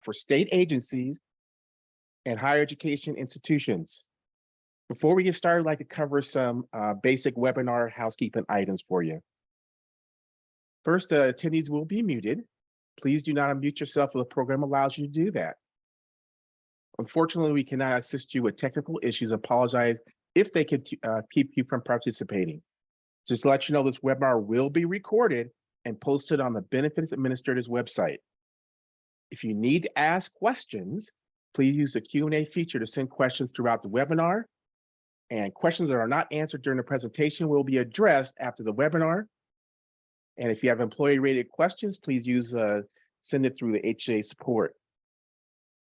for state agencies and higher education institutions. Before we get started, I'd like to cover some basic webinar housekeeping items for you. First, attendees will be muted. Please do not unmute yourself if the program allows you to do that. Unfortunately, we cannot assist you with technical issues. Apologize if they can keep you from participating. Just to let you know, this webinar will be recorded and posted on the Benefits Administrator's website. If you need to ask questions, please use the Q&A feature to send questions throughout the webinar. And questions that are not answered during the presentation will be addressed after the webinar. And if you have employee-related questions, please send it through the HA support.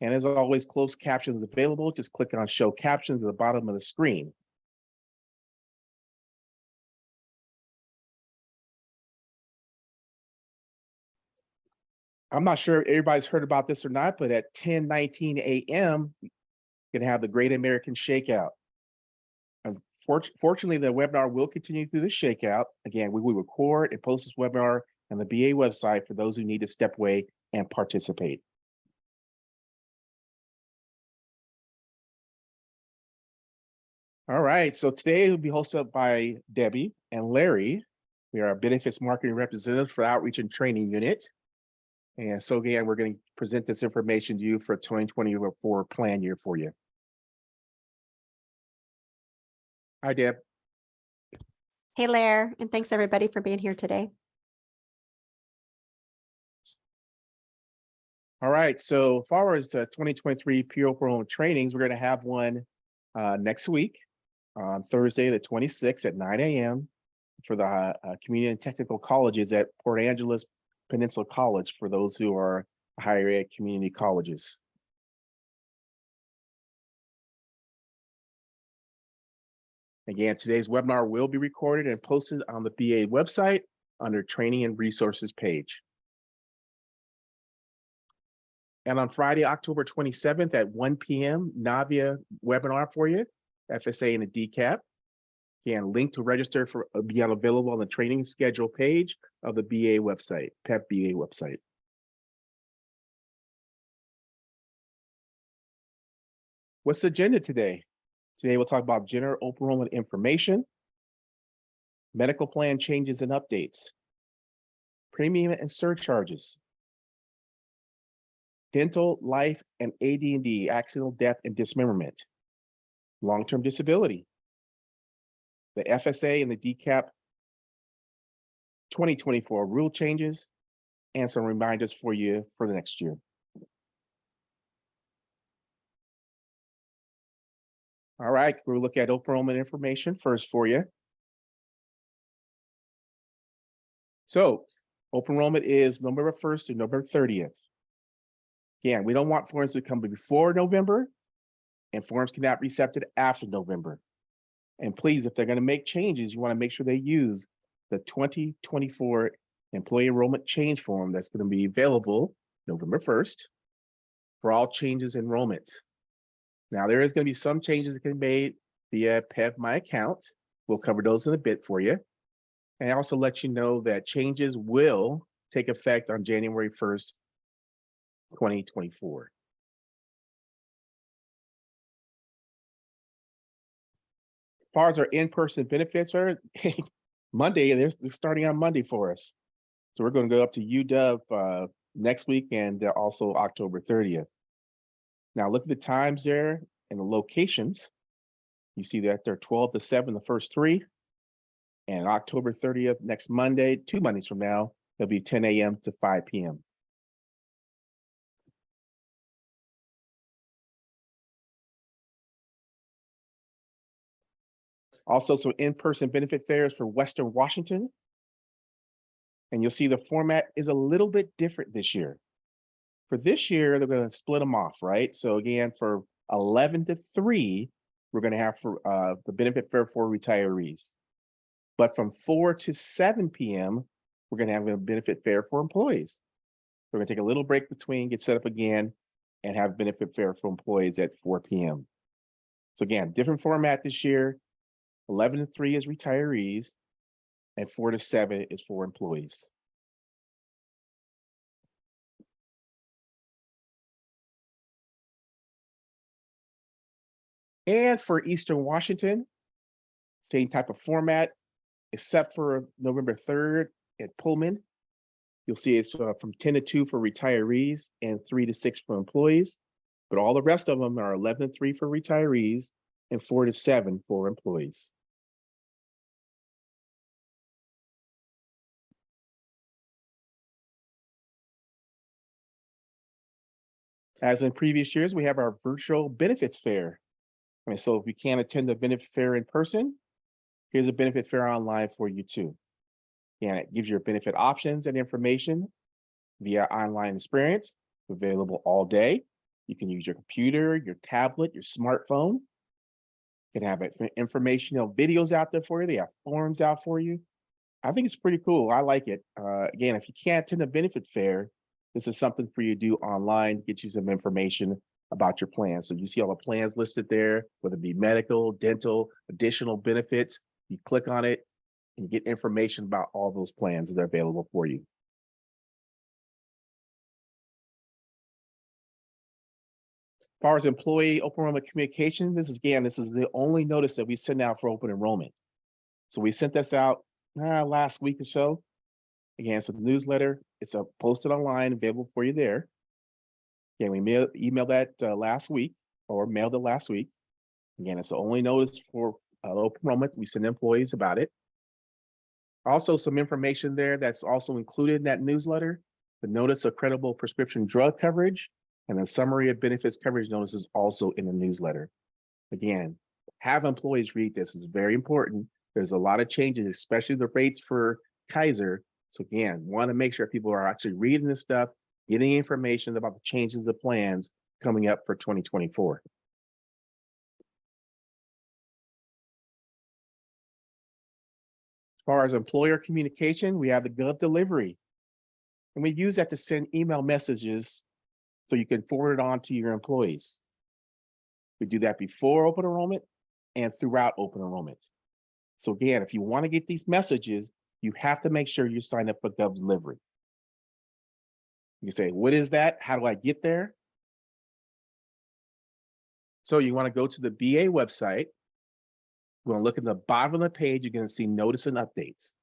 And as always, closed captions available. Just click on Show Captions at the bottom of the screen. I'm not sure if everybody's heard about this or not, but at 10:19 a.m., you're going to have the Great American Shakeout. Fortunately, the webinar will continue through the shakeout. Again, we will record and post this webinar on the BA website for those who need to step away and participate. All right, so today it will be hosted by Debbie and Larry. We are a benefits marketing representatives for Outreach and Training Unit. And so again, we're going to present this information to you for 2024 plan year for you. Hi, Deb. Hey, Lair, and thanks everybody for being here today. All right, so as far as 2023 Pre-Open Enrollment trainings, we're going to have one next week on Thursday, the 26th at 9 a.m. for the community and technical colleges at Port Angeles Peninsula College for those who are higher ed community colleges. Again, today's webinar will be recorded and posted on the BA website under Training and Resources page. And on Friday, October 27th at 1 p.m., Navia webinar for you, FSA and a DCAP. Again, link to register for be available on the training schedule page of the BA website, PEBB website. What's the agenda today? Today, we'll talk about general open enrollment information, medical plan changes and updates, premium and surcharges, dental, life, and AD&D, accidental death and dismemberment, long-term disability, the FSA and the DCAP 2024 rule changes, and some reminders for you for the next year. All right, we'll look at open enrollment information first for you. So open enrollment is November 1st to November 30th. Again, we don't want forms to come before November, and forms cannot be accepted after November. And please, if they're going to make changes, you want to make sure they use the 2024 employee enrollment change form that's going to be available November 1st for all changes enrollment. Now, there is going to be some changes that can be made via PEBB My Account. We'll cover those in a bit for you. And I also let you know that changes will take effect on January 1st, 2024. As far as our in-person benefits are, Monday, they're starting on Monday for us. So we're going to go up to UW next week and also October 30th. Now look at the times there and the locations. You see that they're 12 to 7, the first three. And October 30th, next Monday, 2 Mondays from now, it'll be 10 a.m. to 5 p.m. Also, some in-person benefit fairs for Western Washington. And you'll see the format is a little bit different this year. For this year, they're going to split them off, right? So again, for 11 to 3, we're going to have for the benefit fair for retirees. But from 4 to 7 p.m., we're going to have a benefit fair for employees. We're going to take a little break between, get set up again, and have benefit fair for employees at 4 p.m. So again, different format this year. 11 to 3 is retirees, and 4 to 7 is for employees. And for Eastern Washington, same type of format, except for November 3rd at Pullman. You'll see it's from 10 to 2 for retirees and 3 to 6 for employees. But all the rest of them are 11 to 3 for retirees and 4 to 7 for employees. As in previous years, we have our virtual benefits fair. So if you can't attend the benefit fair in person, here's a benefit fair online for you too. And it gives you benefit options and information via online experience, available all day. You can use your computer, your tablet, your smartphone. You can have informational videos out there for you. They have forums out for you. I think it's pretty cool. I like it. Again, if you can't attend a benefit fair, this is something for you to do online, get you some information about your plan. So you see all the plans listed there, whether it be medical, dental, additional benefits. You click on it and you get information about all those plans that are available for you. As far as employee open enrollment communication, this is the only notice that we send out for open enrollment. So we sent this out last week or so. Again, it's a newsletter. It's posted online, available for you there. Again, we emailed that last week or mailed it last week. Again, it's the only notice for open enrollment. We send employees about it. Also, some information there that's also included in that newsletter. The notice of credible prescription drug coverage and a summary of benefits coverage notice is also in the newsletter. Again, have employees read this. It's very important. There's a lot of changes, especially the rates for Kaiser. So again, want to make sure people are actually reading this stuff, getting information about the changes, the plans coming up for 2024. As far as employer communication, we have the Gov delivery. And we use that to send email messages so you can forward it on to your employees. We do that before open enrollment and throughout open enrollment. So again, if you want to get these messages, you have to make sure you sign up for Gov delivery. You say, what is that? How do I get there? So you want to go to the BA website. We're going to look at the bottom of the page. You're going to see notice and updates.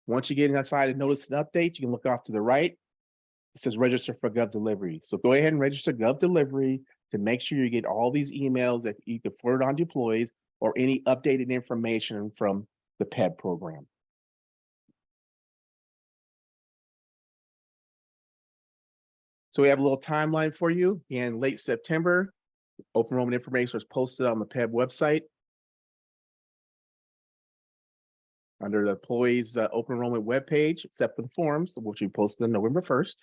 Once you get inside of notice and update, you can look off to the right. It says register for Gov delivery. So go ahead and register Gov delivery to make sure you get all these emails that you can forward on to employees or any updated information from the PEBB program. So we have a little timeline for you. In late September, open enrollment information was posted on the PEBB website. Under the employees open enrollment webpage, except for the forms, which we posted on November 1st.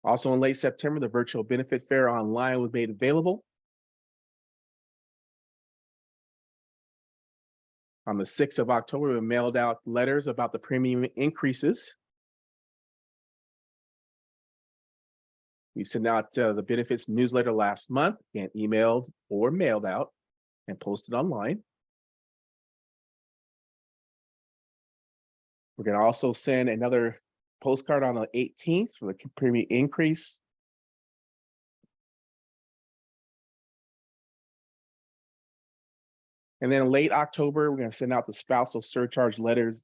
Also in late September, the virtual benefit fair online was made available. On the 6th of October, we mailed out letters about the premium increases. We sent out the benefits newsletter last month and emailed or mailed out and posted online. We're going to also send another postcard on the 18th for the premium increase. And then in late October, we're going to send out the spousal surcharge letters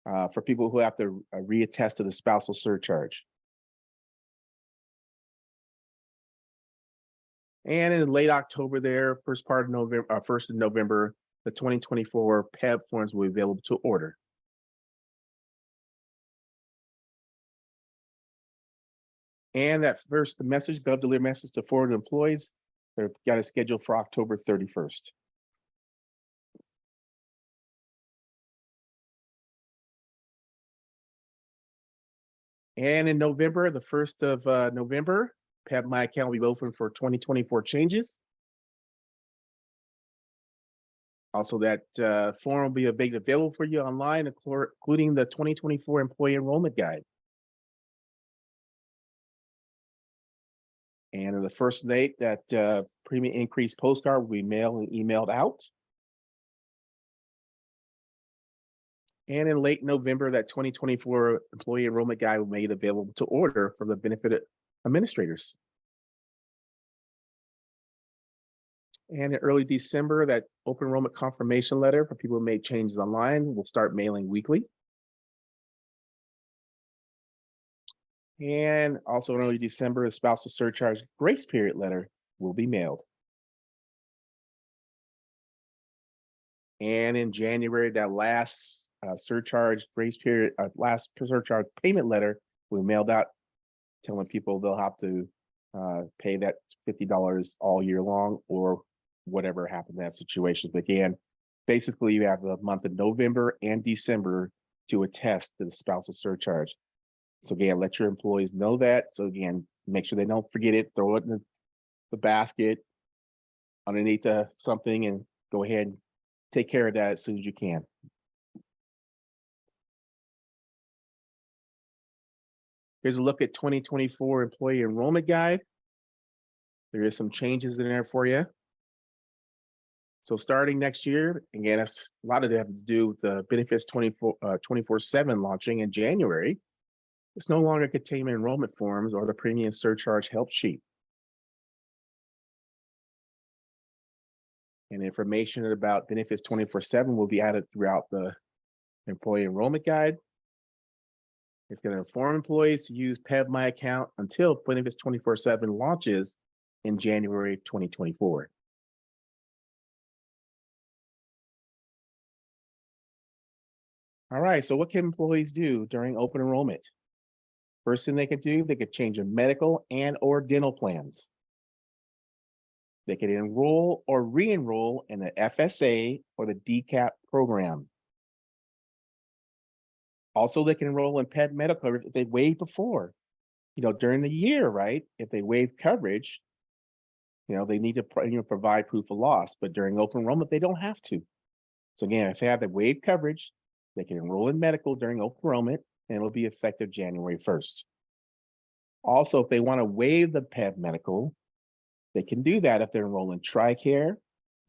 for people who have to reattest to the spousal surcharge. And in late October there, first part of November, 1st of November, the 2024 PEBB forms will be available to order. And that first message, Gov delivery message to forward employees, they've got a schedule for October 31st. And in November, the 1st of November, PEBB My Account will be open for 2024 changes. Also, that form will be available for you online, including the 2024 Employee Enrollment Guide. And in the first date, that premium increase postcard will be mailed and emailed out. And in late November, that 2024 employee enrollment guide was made available to order for the benefit of administrators. And in early December, that open enrollment confirmation letter for people who made changes online will start mailing weekly. And also in early December, a spousal surcharge grace period letter will be mailed. And in January, that last surcharge grace period, last surcharge payment letter will be mailed out, telling people they'll have to pay that $50 all year long or whatever happened in that situation. But again, basically you have the month of November and December to attest to the spousal surcharge. So again, let your employees know that. So again, make sure they don't forget it, throw it in the basket underneath something and go ahead and take care of that as soon as you can. Here's a look at 2024 employee enrollment guide. There is some changes in there for you. So starting next year, again, that's a lot of it have to do with the benefits 24/7 launching in January. It's no longer containment enrollment forms or the premium surcharge help sheet. And information about benefits 24/7 will be added throughout the employee enrollment guide. It's going to inform employees to use PEBB My Account until benefits 24/7 launches in January 2024. All right, so what can employees do during open enrollment? First thing they can do, they could change their medical and or dental plans. They can enroll or re-enroll in the FSA or the DCAP program. Also, they can enroll in PEBB medical coverage if they waived before, during the year, right? If they waive coverage, they need to provide proof of loss, but during open enrollment, they don't have to. So again, if they have the waived coverage, they can enroll in medical during open enrollment and it'll be effective January 1st. Also, if they want to waive the PEBB medical, they can do that if they're enrolled in TRICARE,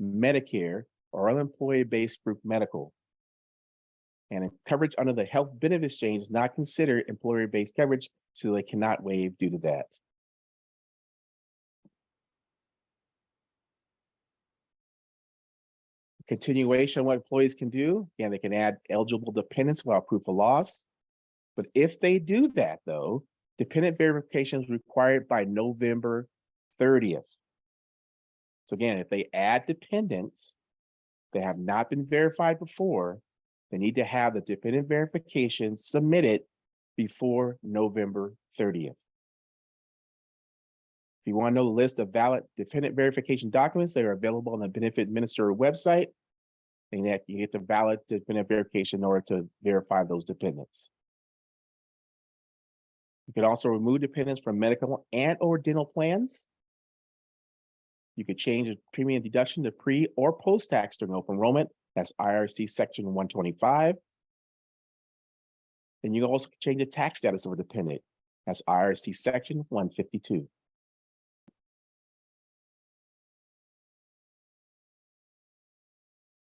Medicare, or other employee-based group medical. And if coverage under the health benefit exchange is not considered employer-based coverage, so they cannot waive due to that. Continuation of what employees can do, again, they can add eligible dependents without proof of loss. But if they do that, though, dependent verification is required by November 30th. So again, if they add dependents that have not been verified before, they need to have the dependent verification submitted before November 30th. If you want to know the list of valid dependent verification documents that are available on the benefit administrator website, then that you get the valid dependent verification in order to verify those dependents. You can also remove dependents from medical and or dental plans. You could change the premium deduction to pre or post-tax during open enrollment. That's IRC section 125. Then you also change the tax status of a dependent. That's IRC section 152.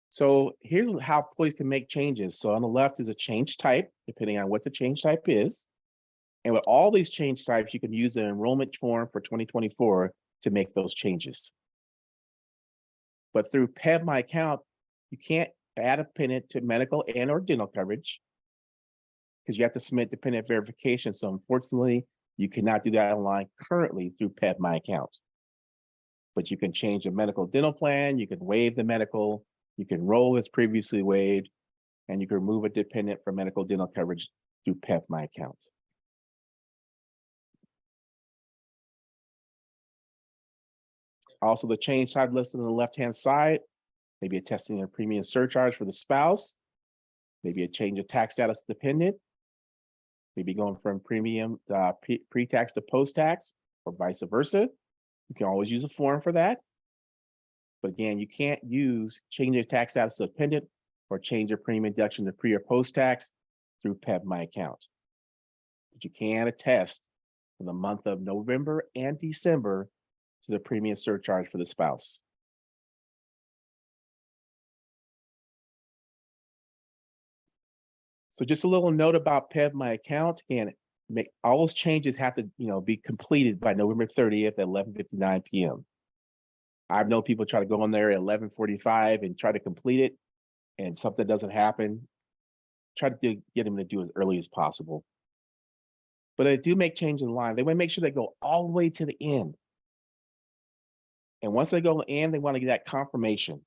So here's how employees can make changes. So on the left is a change type, depending on what the change type is. And with all these change types, you can use the enrollment form for 2024 to make those changes. But through PEBB My Account, you can't add a dependent to medical and or dental coverage because you have to submit dependent verification. So unfortunately, you cannot do that online currently through PEBB My Account. But you can change a medical dental plan, you can waive the medical, you can enroll as previously waived, and you can remove a dependent for medical dental coverage through PEBB My Account. Also, the change type listed on the left-hand side, maybe attesting a premium surcharge for the spouse, maybe a change of tax status dependent, maybe going from premium to pre-tax to post-tax, or vice versa. You can always use a form for that. But again, you can't use change your tax status to dependent or change your premium deduction to pre or post-tax through PEBB My Account. But you can attest for the month of November and December to the premium surcharge for the spouse. So just a little note about PEBB My Account, and all those changes have to, be completed by November 30th at 11:59 p.m. I've known people try to go on there at 11:45 and try to complete it, and something doesn't happen. Try to get them to do as early as possible. But they do make changes in line. They want to make sure they go all the way to the end. And once they go in, they want to get that confirmation.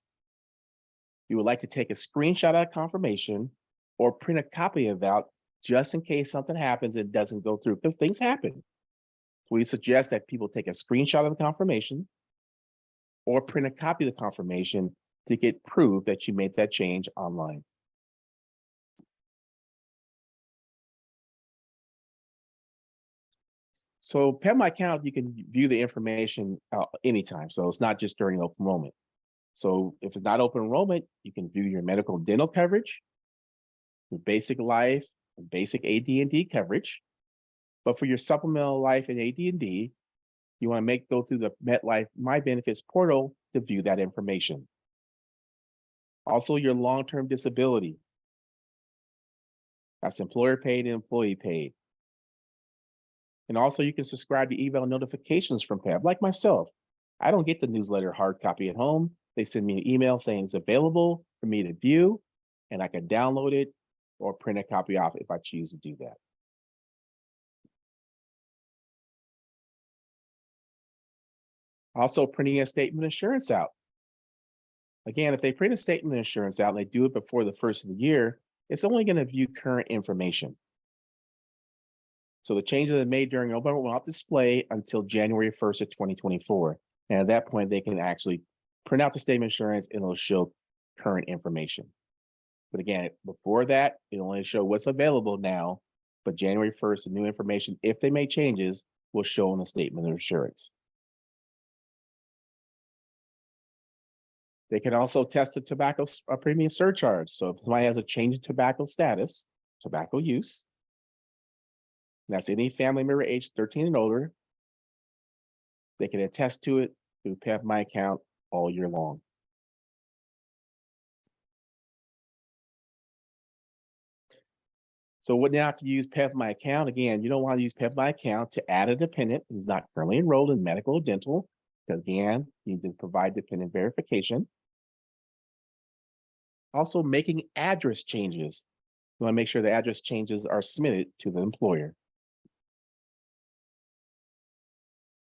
You would like to take a screenshot of that confirmation or print a copy of that just in case something happens and doesn't go through, because things happen. We suggest that people take a screenshot of the confirmation or print a copy of the confirmation to get proof that you made that change online. So PEBB My Account, you can view the information anytime. So it's not just during open enrollment. So if it's not open enrollment, you can view your medical and dental coverage, your basic life, and basic AD&D coverage. But for your supplemental life and AD&D, you want to go through the MetLife My Benefits portal to view that information. Also, your long-term disability. That's employer paid and employee paid. And also you can subscribe to email notifications from PEBB, like myself. I don't get the newsletter hard copy at home. They send me an email saying it's available for me to view, and I can download it or print a copy off if I choose to do that. Also, printing a statement of insurance out. Again, if they print a statement of insurance out and they do it before the first of the year, it's only going to view current information. So the changes that made during November will not display until January 1st of 2024. And at that point, they can actually print out the statement of insurance and it'll show current information. But again, before that, it'll only show what's available now. But January 1st, the new information, if they make changes, will show in the statement of insurance. They can also test the tobacco premium surcharge. So if somebody has a change in tobacco status, tobacco use, that's any family member aged 13 and older, they can attest to it through PEBB My Account all year long. So what now to use PEBB My Account? Again, you don't want to use PEBB My Account to add a dependent who's not currently enrolled in medical or dental, because again, you need to provide dependent verification. Also, making address changes. You want to make sure the address changes are submitted to the employer.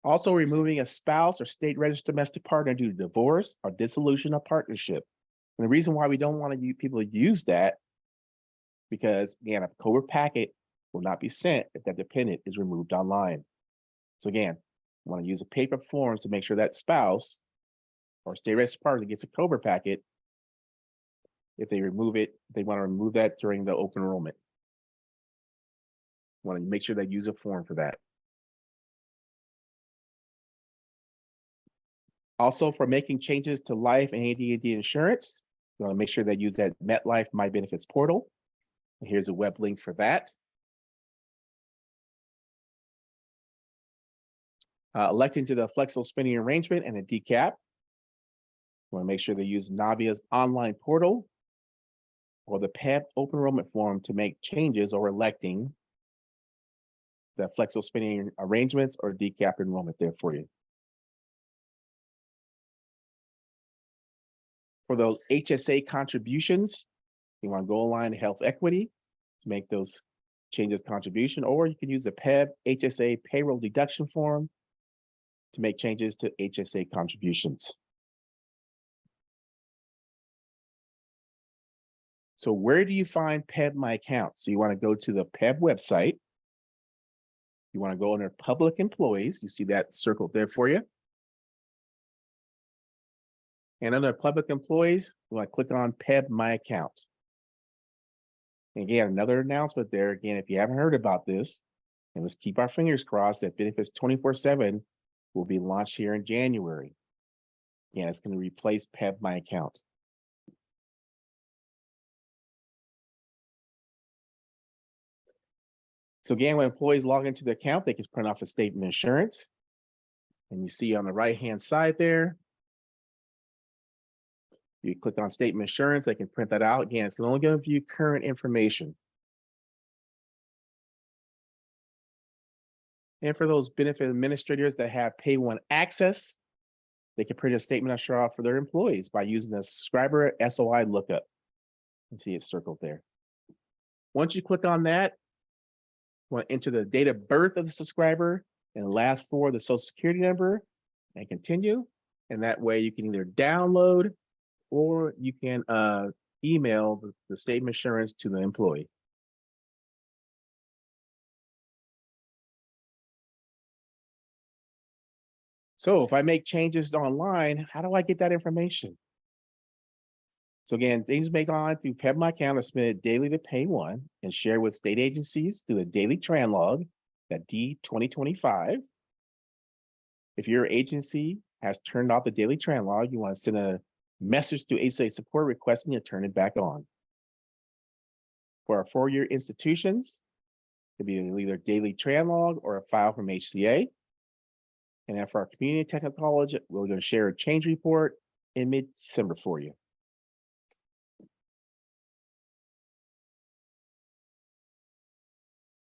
Also, removing a spouse or state registered domestic partner due to divorce or dissolution of partnership. And the reason why we don't want people to use that, because again, a COBRA packet will not be sent if that dependent is removed online. So again, you want to use a paper form to make sure that spouse or state registered partner gets a COBRA packet. If they remove it, they want to remove that during the open enrollment. Want to make sure they use a form for that. Also, for making changes to life and AD&D insurance, you want to make sure they use that MetLife My Benefits portal. And here's a web link for that. Electing to the flexible spending arrangement and a DCAP. You want to make sure they use Navia's online portal or the PEBB open enrollment form to make changes or electing the flexible spending arrangements or DCAP enrollment there for you. For the HSA contributions, you want to go online to Health Equity to make those changes contribution, or you can use the PEBB HSA payroll deduction form to make changes to HSA contributions. So where do you find PEBB My Account? So you want to go to the PEBB website. You want to go under public employees. You see that circled there for you. And under public employees, you want to click on PEBB My Account. And again, another announcement there. Again, if you haven't heard about this, and let's keep our fingers crossed that Benefits 24/7 will be launched here in January. Again, it's going to replace PEBB My Account. So again, when employees log into the account, they can print off a statement of insurance. And you see on the right-hand side there, you click on statement of insurance, they can print that out. Again, it's only going to view current information. And for those benefit administrators that have Pay One access, they can print a statement of share for their employees by using the subscriber SOI lookup. You see it circled there. Once you click on that, you want to enter the date of birth of the subscriber and the last four of the social security number and continue. And that way you can either download or you can email the statement of assurance to the employee. So if I make changes online, how do I get that information? So again, things made on through PEBB My Account are submitted daily to Pay One and shared with state agencies through the daily tran log, that D2025. If your agency has turned off the daily tran log, you want to send a message to HSA support requesting to turn it back on. For our four-year institutions, it'll be either daily tran log or a file from HCA. And then for our community technical college, we're going to share a change report in mid-December for you.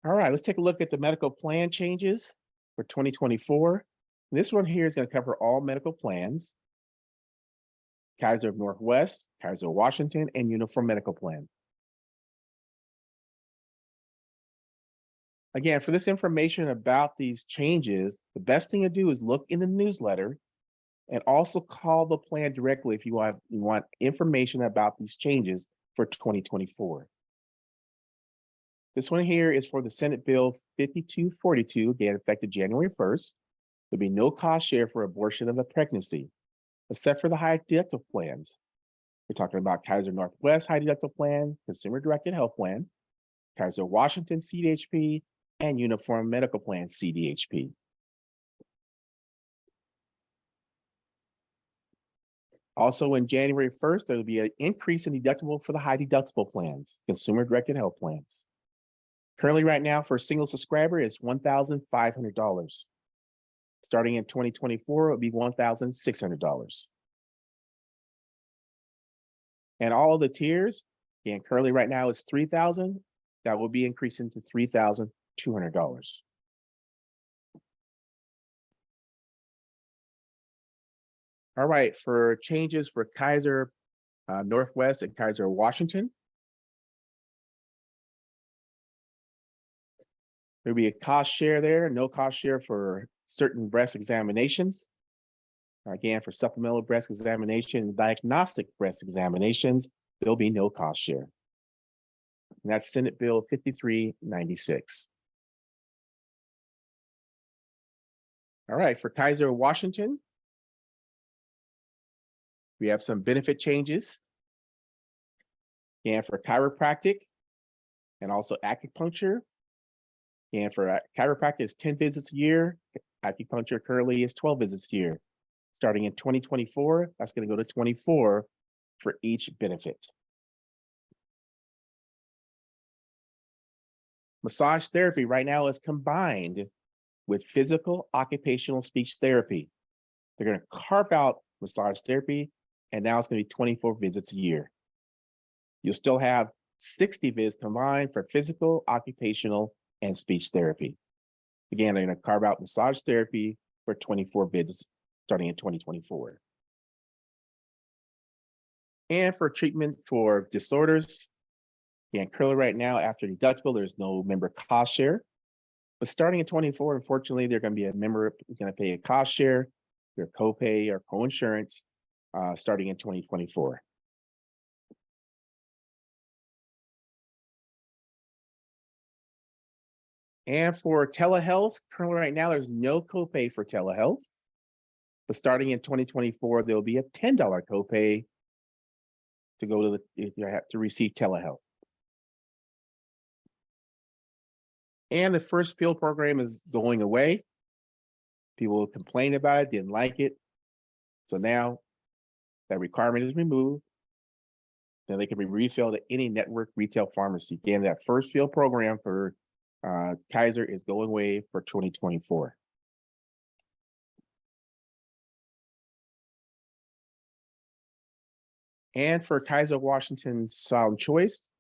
All right, let's take a look at the medical plan changes for 2024. This one here is going to cover all medical plans: Kaiser of Northwest, Kaiser of Washington, and Uniform Medical Plan. Again, for this information about these changes, the best thing to do is look in the newsletter and also call the plan directly if you want information about these changes for 2024. This one here is for the Senate Bill 5242, again, effective January 1st. There'll be no cost share for abortion of a pregnancy, except for the high deductible plans. We're talking about Kaiser Northwest high deductible plan, Consumer Directed Health Plan, Kaiser Washington CDHP, and Uniform Medical Plan CDHP. Also, in January 1st, there will be an increase in deductible for the high deductible plans, Consumer Directed Health Plans. Currently, right now, for a single subscriber is $1,500. Starting in 2024, it'll be $1,600. And all of the tiers, again, currently right now it's $3,000. That will be increasing to $3,200. All right, for changes for Kaiser Northwest and Kaiser Washington, there'll be a cost share there, no cost share for certain breast examinations. Again, for supplemental breast examination and diagnostic breast examinations, there'll be no cost share. And that's Senate Bill 5396. All right, for Kaiser Washington, we have some benefit changes. And for chiropractic and also acupuncture. And for chiropractic, it's 10 visits a year. Acupuncture currently is 12 visits a year. Starting in 2024, that's going to go to 24 for each benefit. Massage therapy right now is combined with physical occupational speech therapy. They're going to carve out massage therapy, and now it's going to be 24 visits a year. You'll still have 60 visits combined for physical, occupational, and speech therapy. Again, they're going to carve out massage therapy for 24 visits starting in 2024. And for treatment for disorders, again, currently right now after deductible, there's no member cost share. But starting in 24, unfortunately, they're going to be a member who's going to pay a cost share, their copay or co-insurance, starting in 2024. And for telehealth, currently right now, there's no copay for telehealth. But starting in 2024, there'll be a $10 copay to go to if you have to receive telehealth. And the first field program is going away. People complained about it, didn't like it. So now that requirement is removed. Then they can be refilled at any network retail pharmacy. Again, that first field program for Kaiser is going away for 2024. And for Kaiser Washington Sound Choice,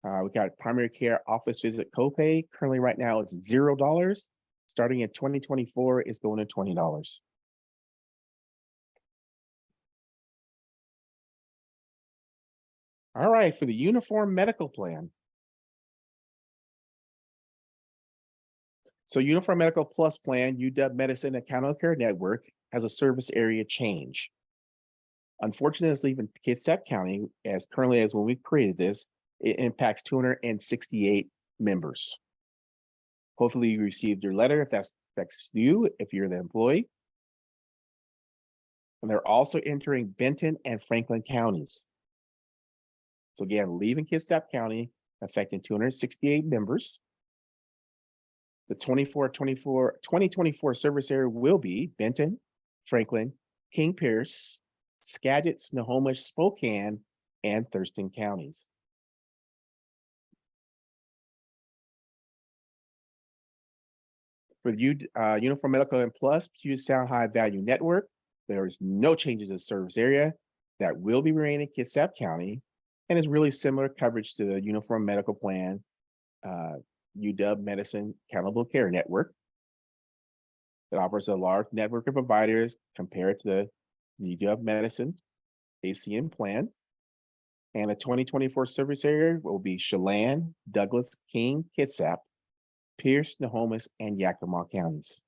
we got primary care office visit copay. Currently right now it's $0. starting in 2024 is going to $20. All right, for the Uniform Medical Plan. So Uniform Medical Plus Plan, UW Medicine Accountable Care Network has a service area change. Unfortunately, in Kitsap County, as currently as when we created this, it impacts 268 members. Hopefully you received your letter if that affects you, if you're the employee. And they're also entering Benton and Franklin counties. So again, leaving Kitsap County, affecting 268 members. The 2024 service area will be Benton, Franklin, King Pierce, Skagit, Snohomish, Spokane, and Thurston counties. For the Uniform Medical and Plus Puget Sound High Value Network, there is no changes in service area that will be remaining in Kitsap County, and is really similar coverage to the Uniform Medical Plan, UW Medicine Accountable Care Network. It offers a large network of providers compared to the UW Medicine ACM plan. And a 2024 service area will be Chelan, Douglas, King, Kitsap, Pierce, Snohomish, and Yakima counties.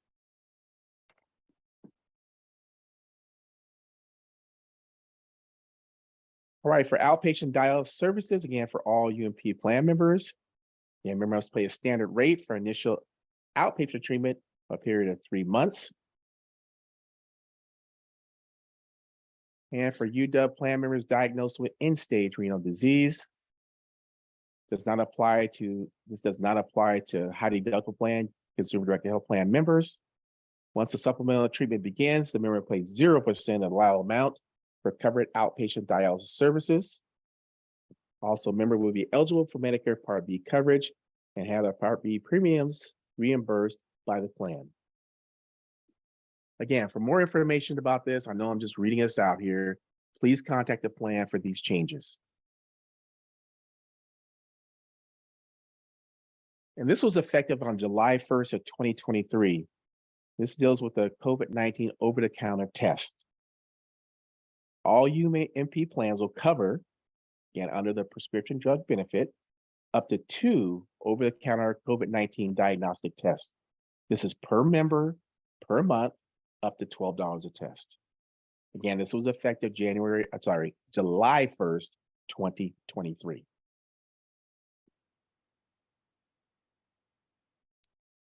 All right, for outpatient dialysis services, again, for all UMP plan members, member must pay a standard rate for initial outpatient treatment for a period of 3 months. And for UW plan members diagnosed with end-stage renal disease, this does not apply to high deductible plan, consumer directed health plan members. Once the supplemental treatment begins, the member pays 0% of the allowed amount for covered outpatient dialysis services. Also, member will be eligible for Medicare Part B coverage and have their Part B premiums reimbursed by the plan. Again, for more information about this, I know I'm just reading this out here, please contact the plan for these changes. And this was effective on July 1st of 2023. This deals with the COVID-19 over-the-counter test. All UMP plans will cover, again, under the prescription drug benefit, up to 2 over-the-counter COVID-19 diagnostic tests. This is per member, per month, up to $12 a test. Again, this was effective July 1st, 2023.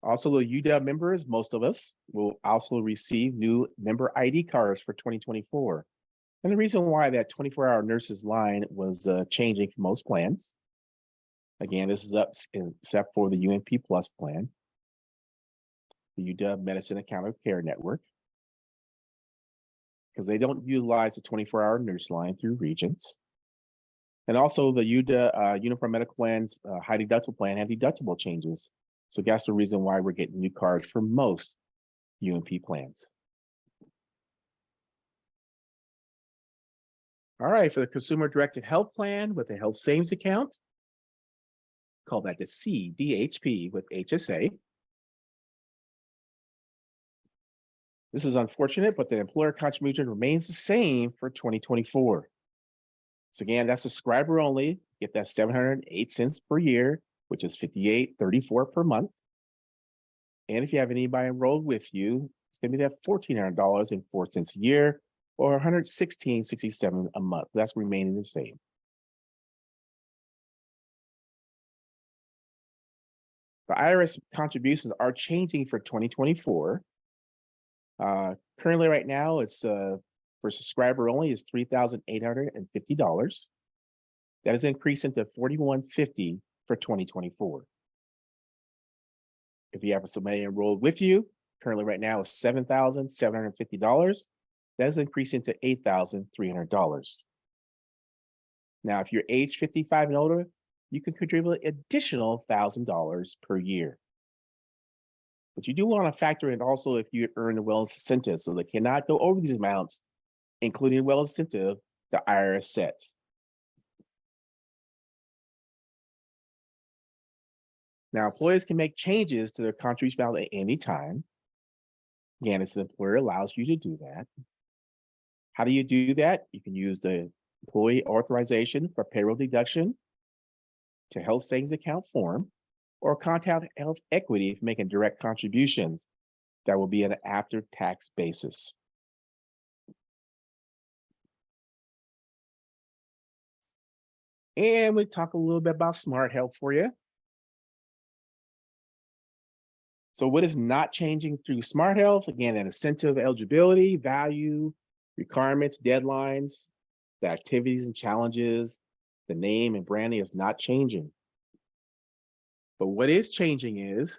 Also, the UW members, most of us, will also receive new member ID cards for 2024. And the reason why that 24-hour nurses line was changing for most plans. Again, this is up except for the UMP Plus plan, the UW Medicine Accountable Care Network, because they don't utilize the 24-hour nurse line through Regents. And also the UW Uniform Medical Plan's high deductible plan had deductible changes. So that's the reason why we're getting new cards for most UMP plans. All right, for the consumer directed health plan with a health savings account, call that the CDHP with HSA. This is unfortunate, but the employer contribution remains the same for 2024. So again, that's subscriber only, get that 708 cents per year, which is $58.34 per month. And if you have anybody enrolled with you, it's going to be that $1,400.04 a year, or $116.67 a month. That's remaining the same. The IRS contributions are changing for 2024. Currently, right now, it's for subscriber only is $3,850. That is increasing to $4,150 for 2024. If you have somebody enrolled with you, currently right now is $7,750. That is increasing to $8,300. Now, if you're age 55 and older, you can contribute additional $1,000 per year. But you do want to factor in also if you earn a wellness incentive, so they cannot go over these amounts, including wellness incentive the IRS sets. Now, employees can make changes to their contribution balance at any time. Again, it's the employer allows you to do that. How do you do that? You can use the employee authorization for payroll deduction to health savings account form, or contact health equity if making direct contributions that will be on an after-tax basis. And we talk a little bit about Smart Health for you. So what is not changing through Smart Health? Again, an incentive eligibility, value, requirements, deadlines, the activities and challenges, the name and branding is not changing. But what is changing is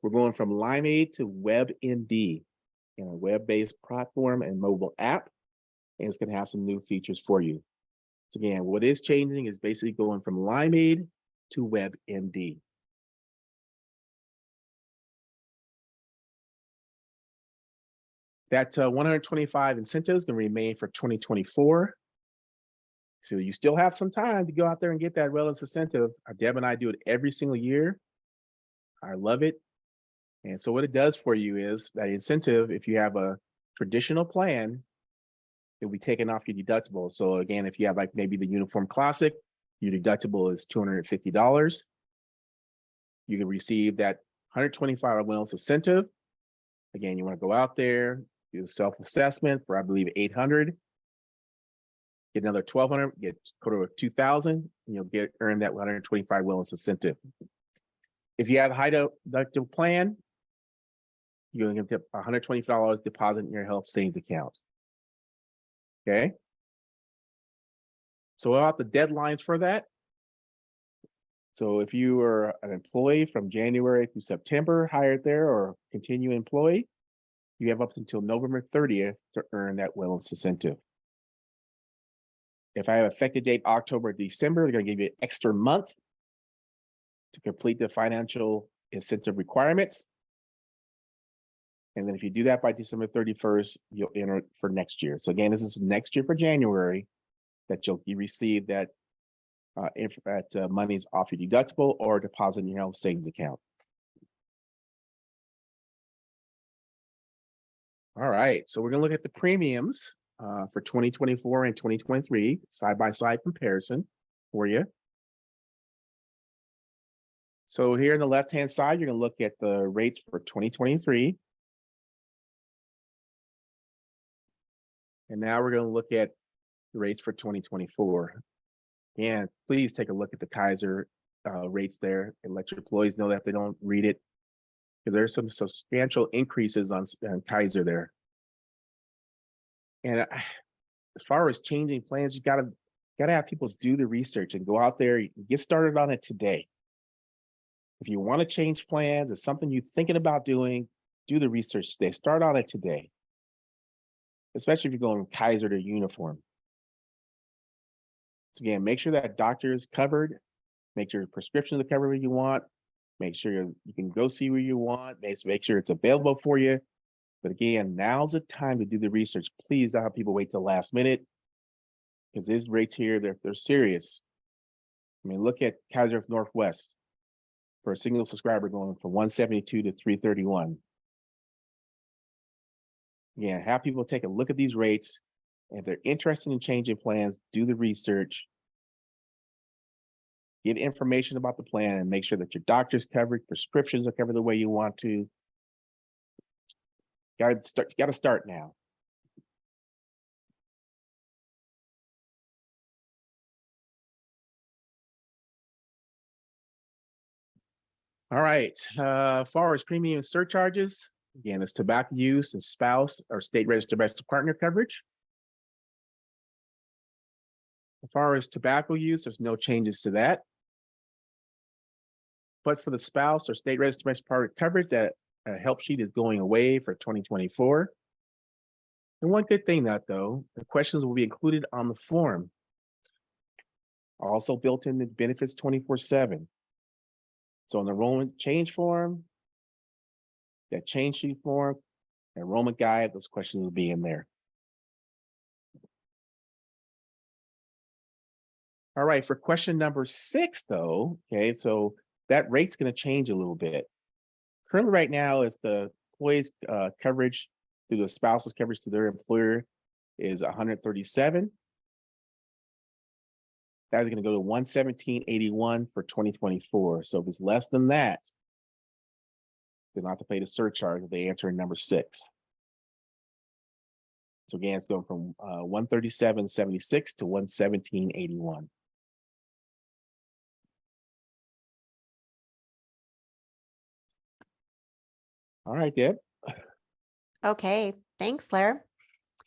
we're going from Limeade to WebMD in a web-based platform and mobile app, and it's going to have some new features for you. So again, what is changing is basically going from Limeade to WebMD. That 125 incentives going to remain for 2024. So you still have some time to go out there and get that wellness incentive. Deb and I do it every single year. I love it. And so what it does for you is that incentive, if you have a traditional plan, it'll be taken off your deductible. So again, if you have like maybe the Uniform Classic, your deductible is $250. You can receive that 125 wellness incentive. Again, you want to go out there, do a self-assessment for, I believe, $800. Get another $1,200, go to 2,000, and you'll earn that 125 wellness incentive. If you have a high deductible plan, you're going to get $125 deposit in your health savings account. Okay. So what about the deadlines for that? So if you are an employee from January through September hired there or continuing employee, you have up until November 30th to earn that wellness incentive. If I have effective date October, December, they're going to give you an extra month to complete the financial incentive requirements. And then if you do that by December 31st, you'll enter it for next year. So again, this is next year for January that you receive that money's off your deductible or deposit in your health savings account. All right, so we're gonna look at the premiums for 2024 and 2023, side-by-side comparison for you. So here on the left-hand side, you're gonna look at the rates for 2023. And now we're gonna look at the rates for 2024. And please take a look at the Kaiser rates there and let your employees know that if they don't read it, because there's some substantial increases on Kaiser there. And as far as changing plans, you gotta have people do the research and go out there, get started on it today. If you want to change plans, it's something you're thinking about doing, do the research today. Start on it today, especially if you're going Kaiser to Uniform. So again, make sure that doctor is covered, make sure your prescriptions are covered where you want, make sure you can go see where you want, make sure it's available for you. But again, now's the time to do the research. Please don't have people wait till the last minute, because these rates here, they're serious. I mean, look at Kaiser Northwest for a single subscriber going from 172 to 331. Yeah, have people take a look at these rates. If they're interested in changing plans, do the research, get information about the plan, and make sure that your doctor's covered, prescriptions are covered the way you want to. Got to start now. All right, as far as premium surcharges, again, it's tobacco use and spouse or state registered domestic partner coverage. As far as tobacco use, there's no changes to that. But for the spouse or state registered domestic partner coverage, that help sheet is going away for 2024. And one good thing that though, the questions will be included on the form. Also built in the benefits 24/7. So an enrollment change form, that change sheet form, enrollment guide, those questions will be in there. All right, for question number 6, though, okay, so that rate's going to change a little bit. Currently, right now, is the employees' coverage through the spouse's coverage to their employer is 137. That is going to go to 117.81 for 2024. So if it's less than that, they'll have to pay the surcharge if they answer in number 6. So again, it's going from 137.76 to 117.81. All right, Deb. Okay, thanks, Blair.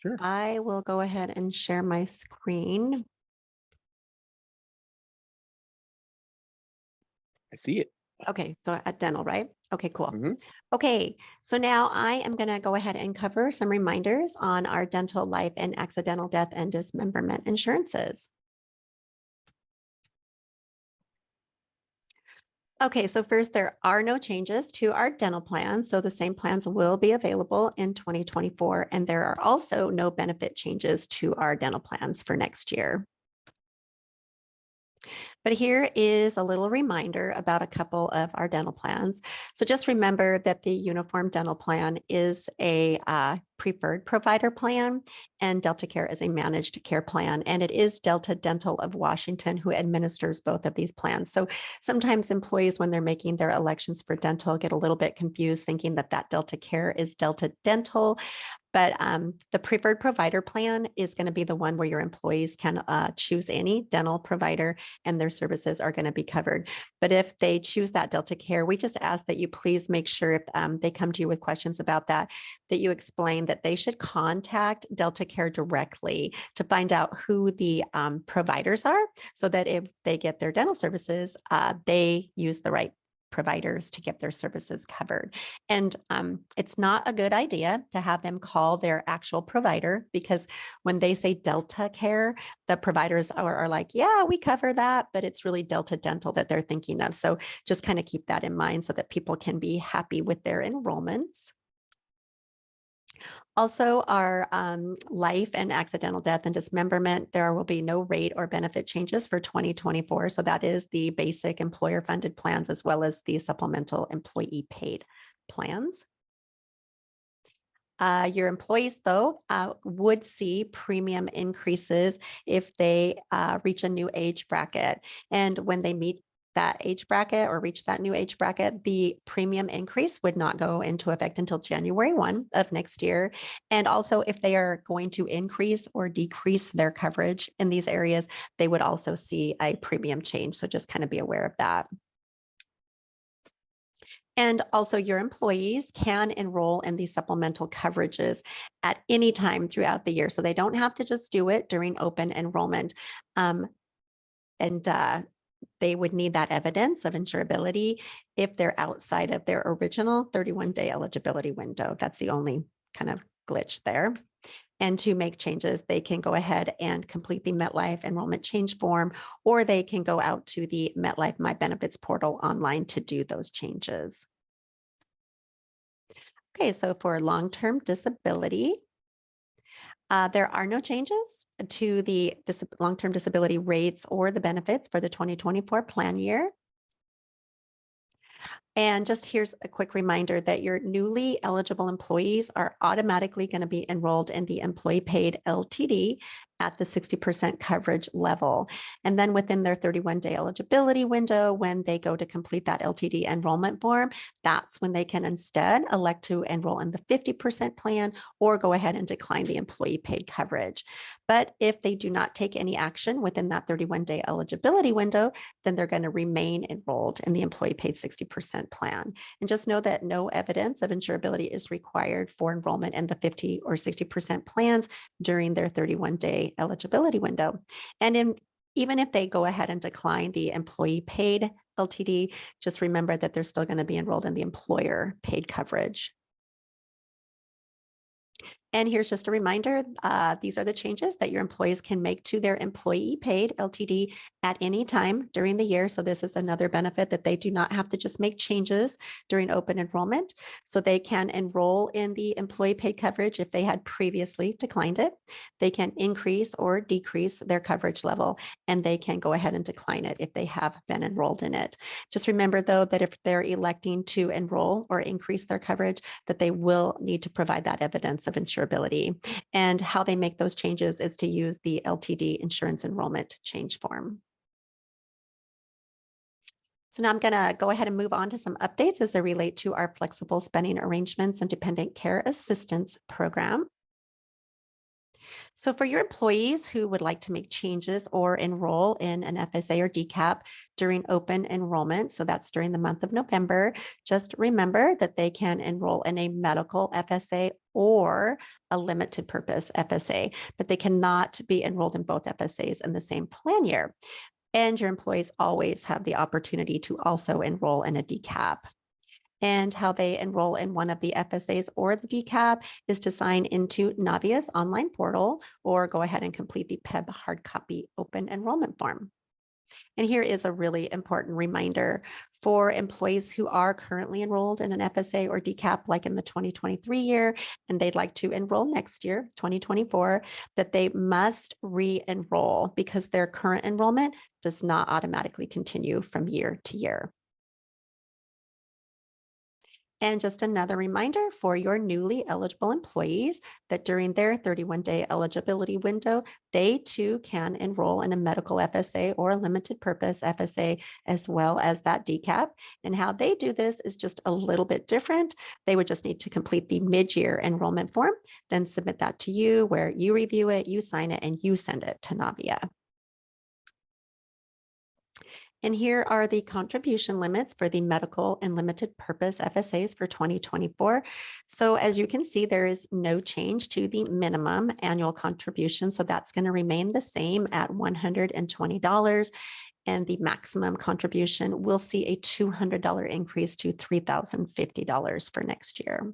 Sure. I will go ahead and share my screen. I see it. Okay, so at dental, right? Okay, cool. Mhm. Okay, so now I am going to go ahead and cover some reminders on our dental, life, and accidental death and dismemberment insurances. Okay, so first, there are no changes to our dental plans. So the same plans will be available in 2024. And there are also no benefit changes to our dental plans for next year. But here is a little reminder about a couple of our dental plans. So just remember that the Uniform Dental Plan is a preferred provider plan, and Delta Care is a managed care plan. And it is Delta Dental of Washington who administers both of these plans. So sometimes employees, when they're making their elections for dental, get a little bit confused thinking that Delta Care is Delta Dental. But the preferred provider plan is going to be the one where your employees can choose any dental provider and their services are going to be covered. But if they choose that Delta Care, we just ask that you please make sure if they come to you with questions about that, that you explain that they should contact Delta Care directly to find out who the providers are, so that if they get their dental services, they use the right providers to get their services covered. And it's not a good idea to have them call their actual provider, because when they say Delta Care, the providers are like, yeah, we cover that, but it's really Delta Dental that they're thinking of. So just kind of keep that in mind so that people can be happy with their enrollments. Also, our life and accidental death and dismemberment, there will be no rate or benefit changes for 2024. So that is the basic employer funded plans as well as the supplemental employee paid plans. Your employees, though, would see premium increases if they reach a new age bracket. And when they meet that age bracket or reach that new age bracket, the premium increase would not go into effect until January 1 of next year. And also, if they are going to increase or decrease their coverage in these areas, they would also see a premium change. So just kind of be aware of that. And also, your employees can enroll in these supplemental coverages at any time throughout the year. So they don't have to just do it during open enrollment. They would need that evidence of insurability if they're outside of their original 31-day eligibility window. That's the only kind of glitch there. And to make changes, they can go ahead and complete the MetLife enrollment change form, or they can go out to the MetLife My Benefits portal online to do those changes. Okay, so for long-term disability, there are no changes to the long-term disability rates or the benefits for the 2024 plan year. And just here's a quick reminder that your newly eligible employees are automatically going to be enrolled in the employee paid LTD at the 60% coverage level. And then within their 31-day eligibility window, when they go to complete that LTD enrollment form, that's when they can instead elect to enroll in the 50% plan or go ahead and decline the employee paid coverage. But if they do not take any action within that 31-day eligibility window, then they're going to remain enrolled in the employee paid 60% plan. And just know that no evidence of insurability is required for enrollment in the 50 or 60% plans during their 31-day eligibility window. And even if they go ahead and decline the employee paid LTD, just remember that they're still going to be enrolled in the employer paid coverage. And here's just a reminder, these are the changes that your employees can make to their employee paid LTD at any time during the year. So this is another benefit that they do not have to just make changes during open enrollment. So they can enroll in the employee paid coverage if they had previously declined it. They can increase or decrease their coverage level, and they can go ahead and decline it if they have been enrolled in it. Just remember though, that if they're electing to enroll or increase their coverage, that they will need to provide that evidence of insurability. And how they make those changes is to use the LTD insurance enrollment change form. So now I'm going to go ahead and move on to some updates as they relate to our flexible spending arrangements and dependent care assistance program. So for your employees who would like to make changes or enroll in an FSA or DCAP during open enrollment, so that's during the month of November, just remember that they can enroll in a medical FSA or a limited purpose FSA, but they cannot be enrolled in both FSAs in the same plan year. And your employees always have the opportunity to also enroll in a DCAP. And how they enroll in one of the FSAs or the DCAP is to sign into Navia's online portal or go ahead and complete the PEBB hard copy open enrollment form. And here is a really important reminder for employees who are currently enrolled in an FSA or DCAP, like in the 2023 year, and they'd like to enroll next year, 2024, that they must re-enroll because their current enrollment does not automatically continue from year to year. And just another reminder for your newly eligible employees that during their 31-day eligibility window, they too can enroll in a medical FSA or a limited purpose FSA, as well as that DCAP. And how they do this is just a little bit different. They would just need to complete the mid-year enrollment form, then submit that to you where you review it, you sign it, and you send it to Navia. And here are the contribution limits for the medical and limited purpose FSAs for 2024. So as you can see, there is no change to the minimum annual contribution. So that's going to remain the same at $120. And the maximum contribution will see a $200 increase to $3,050 for next year.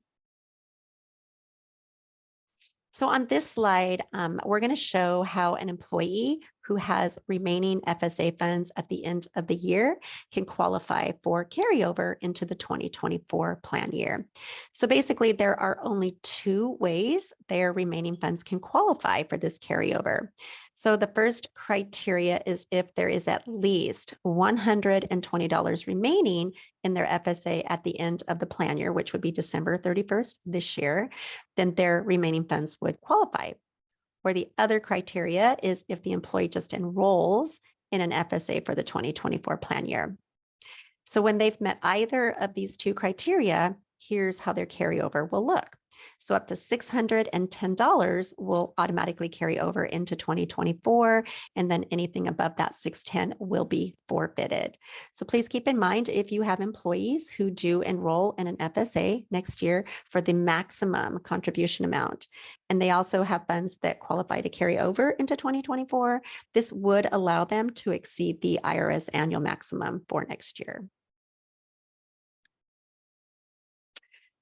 So on this slide, we're going to show how an employee who has remaining FSA funds at the end of the year can qualify for carryover into the 2024 plan year. So basically, there are only two ways their remaining funds can qualify for this carryover. So the first criteria is if there is at least $120 remaining in their FSA at the end of the plan year, which would be December 31st this year, then their remaining funds would qualify. Or the other criteria is if the employee just enrolls in an FSA for the 2024 plan year. So when they've met either of these two criteria, here's how their carryover will look. So up to $610 will automatically carry over into 2024, and then anything above that $610 will be forfeited. So please keep in mind, if you have employees who do enroll in an FSA next year for the maximum contribution amount, and they also have funds that qualify to carry over into 2024, this would allow them to exceed the IRS annual maximum for next year.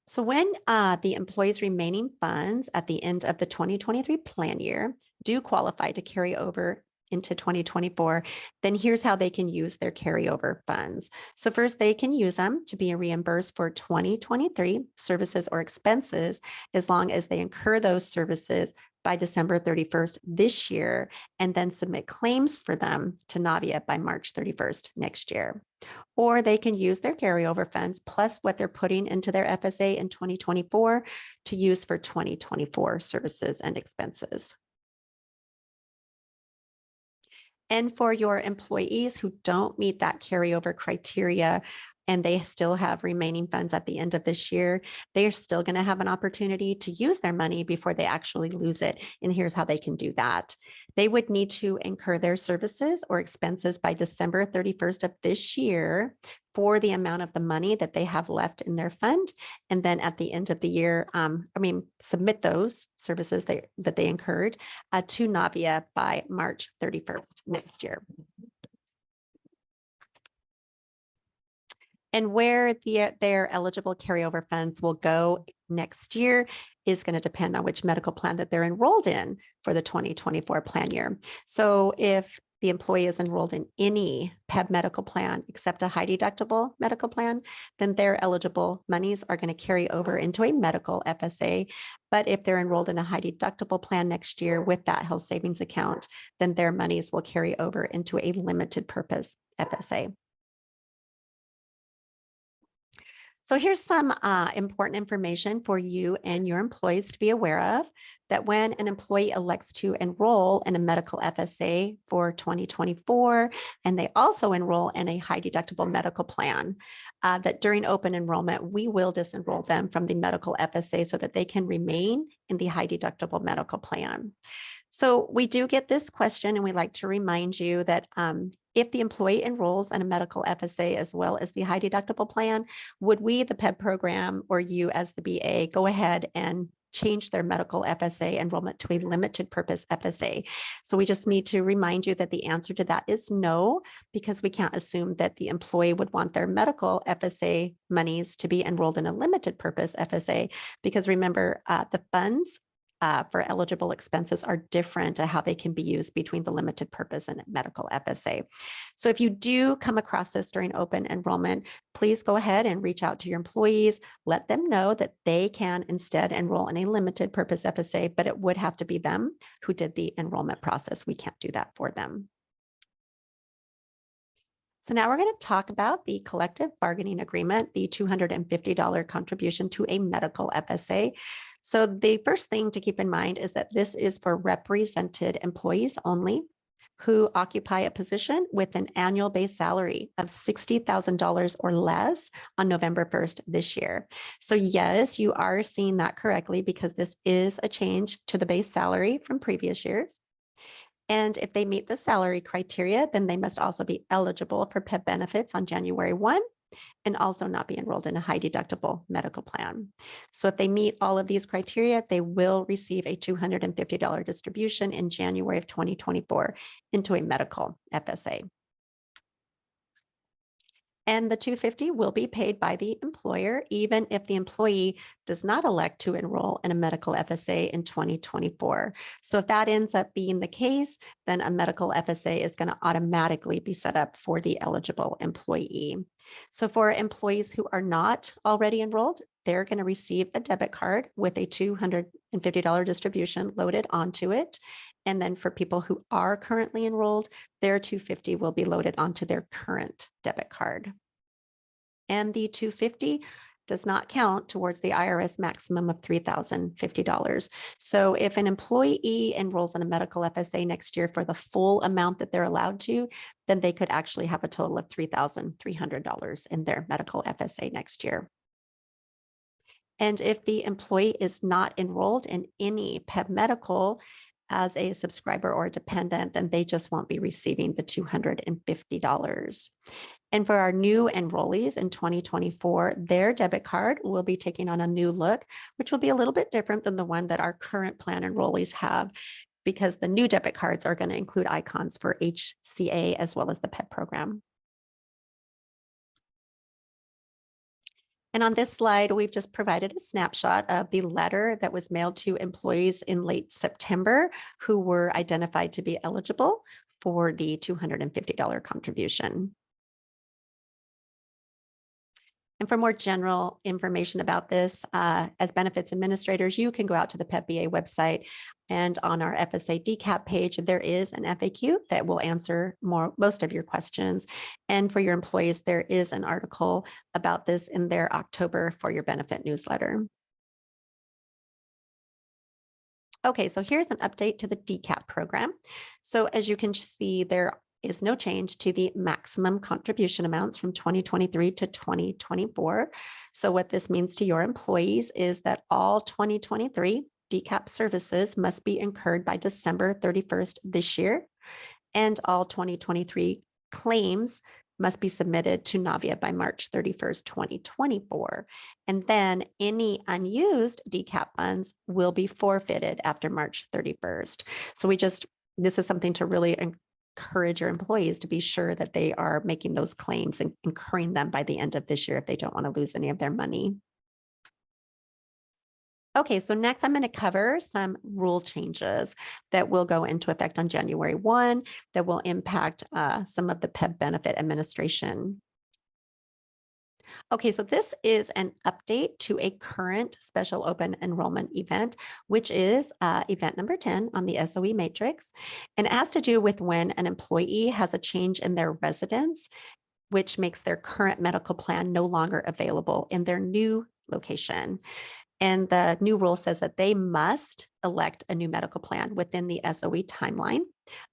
So when the employee's remaining funds at the end of the 2023 plan year do qualify to carry over into 2024, then here's how they can use their carryover funds. So first, they can use them to be reimbursed for 2023 services or expenses as long as they incur those services by December 31st this year, and then submit claims for them to Navia by March 31st next year. Or they can use their carryover funds plus what they're putting into their FSA in 2024 to use for 2024 services and expenses. And for your employees who don't meet that carryover criteria and they still have remaining funds at the end of this year, they are still going to have an opportunity to use their money before they actually lose it. And here's how they can do that. They would need to incur their services or expenses by December 31st of this year for the amount of the money that they have left in their fund. And then at the end of the year, submit those services that they incurred to Navia by March 31st next year. And where their eligible carryover funds will go next year is going to depend on which medical plan that they're enrolled in for the 2024 plan year. So if the employee is enrolled in any PEBB medical plan except a high deductible medical plan, then their eligible monies are going to carry over into a medical FSA. But if they're enrolled in a high deductible plan next year with that health savings account, then their monies will carry over into a limited purpose FSA. So here's some important information for you and your employees to be aware of, that when an employee elects to enroll in a medical FSA for 2024, and they also enroll in a high deductible medical plan, that during open enrollment, we will disenroll them from the medical FSA so that they can remain in the high deductible medical plan. So we do get this question, and we like to remind you that if the employee enrolls in a medical FSA as well as the high deductible plan, would we, the PEBB program, or you as the BA, go ahead and change their medical FSA enrollment to a limited purpose FSA? So we just need to remind you that the answer to that is no, because we can't assume that the employee would want their medical FSA monies to be enrolled in a limited purpose FSA, because remember, the funds for eligible expenses are different to how they can be used between the limited purpose and medical FSA. So if you do come across this during open enrollment, please go ahead and reach out to your employees, let them know that they can instead enroll in a limited purpose FSA, but it would have to be them who did the enrollment process. We can't do that for them. So now we're going to talk about the collective bargaining agreement, the $250 contribution to a medical FSA. So the first thing to keep in mind is that this is for represented employees only who occupy a position with an annual base salary of $60,000 or less on November 1st this year. So yes, you are seeing that correctly, because this is a change to the base salary from previous years. And if they meet the salary criteria, then they must also be eligible for PEBB benefits on January 1 and also not be enrolled in a high deductible medical plan. So if they meet all of these criteria, they will receive a $250 distribution in January of 2024 into a medical FSA. And the $250 will be paid by the employer, even if the employee does not elect to enroll in a medical FSA in 2024. So if that ends up being the case, then a medical FSA is going to automatically be set up for the eligible employee. So for employees who are not already enrolled, they're going to receive a debit card with a $250 distribution loaded onto it. And then for people who are currently enrolled, their $250 will be loaded onto their current debit card. And the $250 does not count towards the IRS maximum of $3,050. So if an employee enrolls in a medical FSA next year for the full amount that they're allowed to, then they could actually have a total of $3,300 in their medical FSA next year. And if the employee is not enrolled in any PEBB medical as a subscriber or a dependent, then they just won't be receiving the $250. And for our new enrollees in 2024, their debit card will be taking on a new look, which will be a little bit different than the one that our current plan enrollees have, because the new debit cards are going to include icons for HCA as well as the PEBB program. And on this slide, we've just provided a snapshot of the letter that was mailed to employees in late September who were identified to be eligible for the $250 contribution. And for more general information about this, as benefits administrators, you can go out to the PEBB website, and on our FSA DCAP page, there is an FAQ that will answer most of your questions. And for your employees, there is an article about this in their October for Your Benefit newsletter. Okay, so here's an update to the DCAP program. So as you can see, there is no change to the maximum contribution amounts from 2023 to 2024. So what this means to your employees is that all 2023 DCAP services must be incurred by December 31st this year, and all 2023 claims must be submitted to Navia by March 31st, 2024. And then any unused DCAP funds will be forfeited after March 31st. So this is something to really encourage your employees to be sure that they are making those claims and incurring them by the end of this year if they don't want to lose any of their money. Okay, so next I'm going to cover some rule changes that will go into effect on January 1 that will impact some of the PEB benefit administration. Okay, so this is an update to a current special open enrollment event, which is event number 10 on the SOE matrix. And it has to do with when an employee has a change in their residence, which makes their current medical plan no longer available in their new location. And the new rule says that they must elect a new medical plan within the SOE timeline.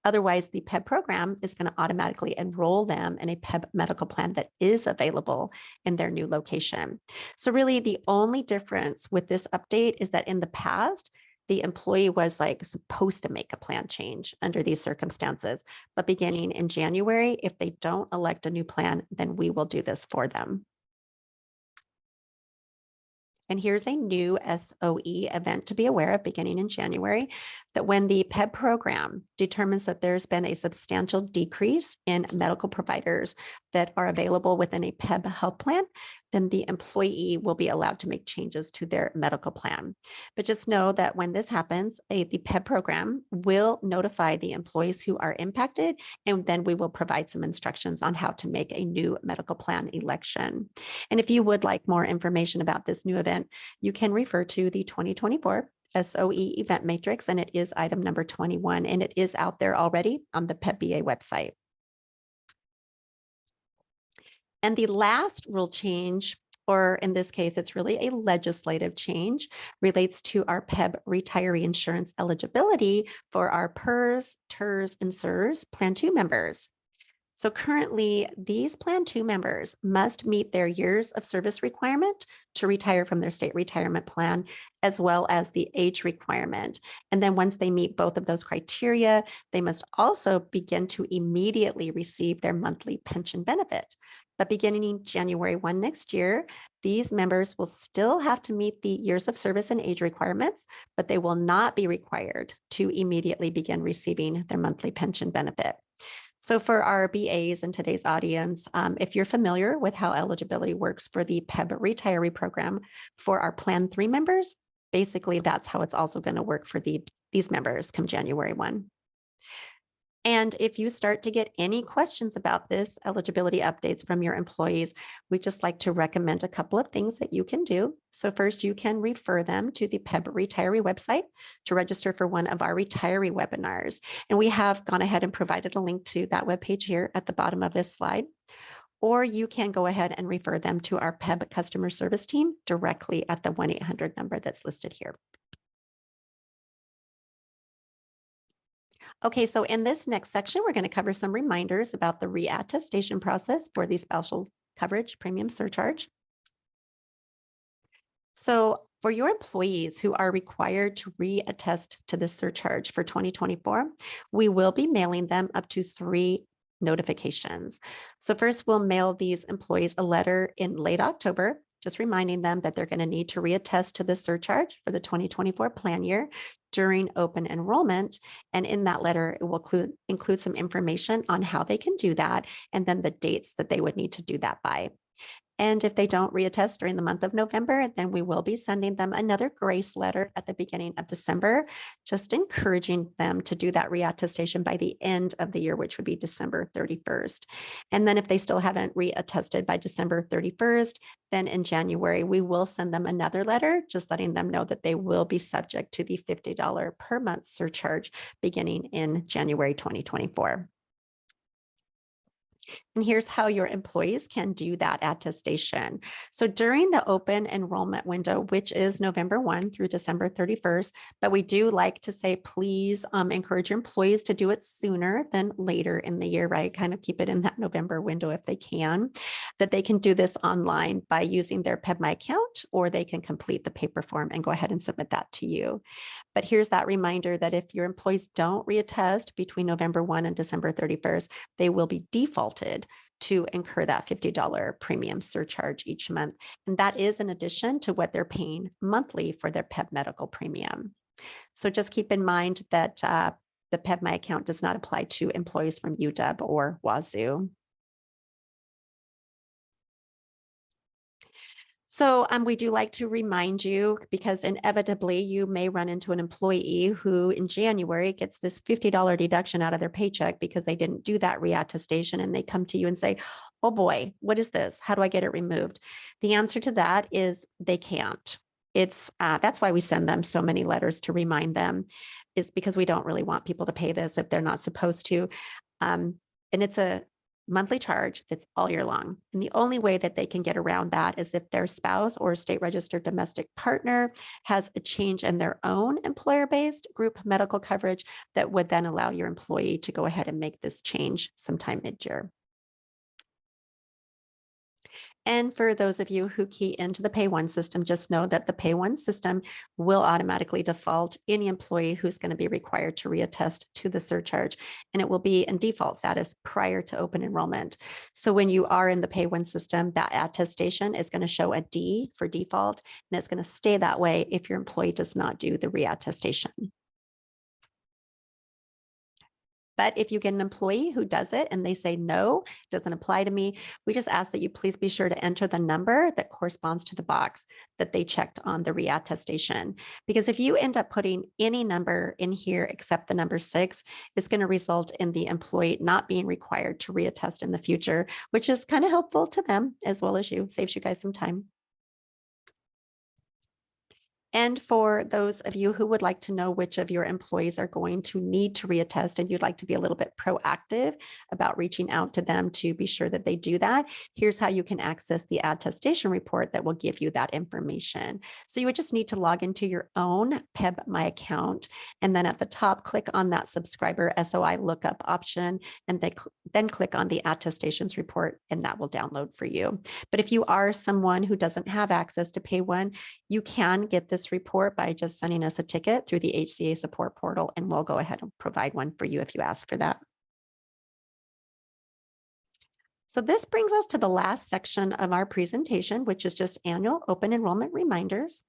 Otherwise, the PEB program is going to automatically enroll them in a PEB medical plan that is available in their new location. So really the only difference with this update is that in the past, the employee was like supposed to make a plan change under these circumstances. But beginning in January, if they don't elect a new plan, then we will do this for them. And here's a new SOE event to be aware of beginning in January, that when the PEB program determines that there's been a substantial decrease in medical providers that are available within a PEB health plan, then the employee will be allowed to make changes to their medical plan. But just know that when this happens, the PEB program will notify the employees who are impacted, and then we will provide some instructions on how to make a new medical plan election. And if you would like more information about this new event, you can refer to the 2024 SOE event matrix, and it is item number 21, and it is out there already on the PEBBA website. And the last rule change, or in this case, it's really a legislative change, relates to our PEB retiree insurance eligibility for our PERS, TERS, and SERS Plan 2 members. So currently, these Plan 2 members must meet their years of service requirement to retire from their state retirement plan, as well as the age requirement. And then once they meet both of those criteria, they must also begin to immediately receive their monthly pension benefit. But beginning January 1 next year, these members will still have to meet the years of service and age requirements, but they will not be required to immediately begin receiving their monthly pension benefit. So for our BAs in today's audience, if you're familiar with how eligibility works for the PEB retiree program for our Plan 3 members, basically that's how it's also going to work for these members come January 1. And if you start to get any questions about this eligibility updates from your employees, we just like to recommend a couple of things that you can do. So first, you can refer them to the PEB retiree website to register for one of our retiree webinars. And we have gone ahead and provided a link to that webpage here at the bottom of this slide. Or you can go ahead and refer them to our PEB customer service team directly at the 1-800 number that's listed here. Okay, so in this next section, we're going to cover some reminders about the reattestation process for the special coverage premium surcharge. So for your employees who are required to reattest to the surcharge for 2024, we will be mailing them up to 3 notifications. So first, we'll mail these employees a letter in late October, just reminding them that they're going to need to reattest to the surcharge for the 2024 plan year during open enrollment. And in that letter, it will include some information on how they can do that, and then the dates that they would need to do that by. And if they don't reattest during the month of November, then we will be sending them another grace letter at the beginning of December, just encouraging them to do that reattestation by the end of the year, which would be December 31st. And then if they still haven't reattested by December 31st, then in January, we will send them another letter, just letting them know that they will be subject to the $50 per month surcharge beginning in January 2024. And here's how your employees can do that attestation. So during the open enrollment window, which is November 1 through December 31st, but we do like to say, please encourage your employees to do it sooner than later in the year, right? Kind of keep it in that November window if they can, that they can do this online by using their PEBMI account, or they can complete the paper form and go ahead and submit that to you. But here's that reminder that if your employees don't reattest between November 1 and December 31st, they will be defaulted to incur that $50 premium surcharge each month. And that is in addition to what they're paying monthly for their PEB medical premium. So just keep in mind that the PEBMI account does not apply to employees from UW or Wazoo. So we do like to remind you, because inevitably you may run into an employee who in January gets this $50 deduction out of their paycheck because they didn't do that reattestation, and they come to you and say, oh boy, what is this? How do I get it removed? The answer to that is they can't. It's that's why we send them so many letters to remind them, is because we don't really want people to pay this if they're not supposed to. And it's a monthly charge that's all year long. And the only way that they can get around that is if their spouse or state registered domestic partner has a change in their own employer-based group medical coverage that would then allow your employee to go ahead and make this change sometime mid-year. And for those of you who key into the Pay One system, just know that the Pay One system will automatically default any employee who's going to be required to reattest to the surcharge, and it will be in default status prior to open enrollment. So when you are in the Pay One system, that attestation is going to show a D for default, and it's going to stay that way if your employee does not do the reattestation. But if you get an employee who does it and they say, no, it doesn't apply to me, we just ask that you please be sure to enter the number that corresponds to the box that they checked on the reattestation. Because if you end up putting any number in here except the number 6, it's going to result in the employee not being required to reattest in the future, which is kind of helpful to them as well as you, saves you guys some time. And for those of you who would like to know which of your employees are going to need to reattest and you'd like to be a little bit proactive about reaching out to them to be sure that they do that, here's how you can access the attestation report that will give you that information. So you would just need to log into your own PEBB My account, and then at the top, click on that subscriber SOI lookup option, and then click on the attestations report, and that will download for you. But if you are someone who doesn't have access to Pay One, you can get this report by just sending us a ticket through the HCA support portal, and we'll go ahead and provide one for you if you ask for that. So this brings us to the last section of our presentation, which is just annual open enrollment reminders.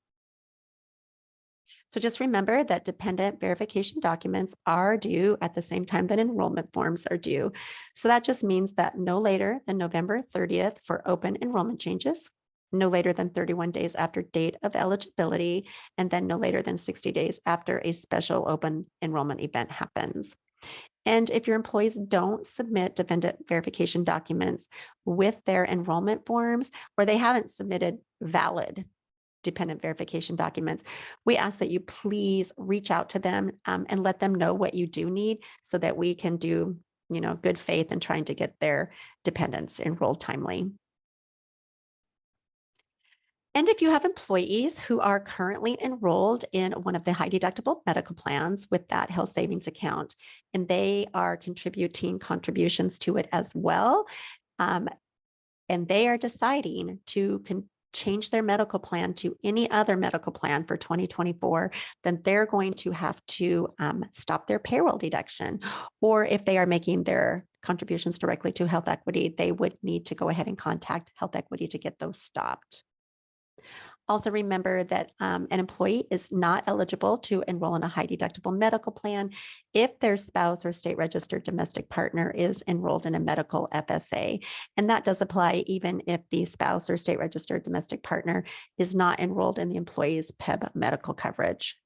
So just remember that dependent verification documents are due at the same time that enrollment forms are due. So that just means that no later than November 30th for open enrollment changes, no later than 31 days after date of eligibility, and then no later than 60 days after a special open enrollment event happens. And if your employees don't submit dependent verification documents with their enrollment forms, or they haven't submitted valid dependent verification documents, we ask that you please reach out to them and let them know what you do need so that we can do, good faith in trying to get their dependents enrolled timely. And if you have employees who are currently enrolled in one of the high deductible medical plans with that health savings account, and they are contributing contributions to it as well, and they are deciding to change their medical plan to any other medical plan for 2024, then they're going to have to stop their payroll deduction. Or if they are making their contributions directly to Health Equity, they would need to go ahead and contact Health Equity to get those stopped. Also remember that an employee is not eligible to enroll in a high deductible medical plan if their spouse or state registered domestic partner is enrolled in a medical FSA. And that does apply even if the spouse or state registered domestic partner is not enrolled in the employee's PEBB medical coverage.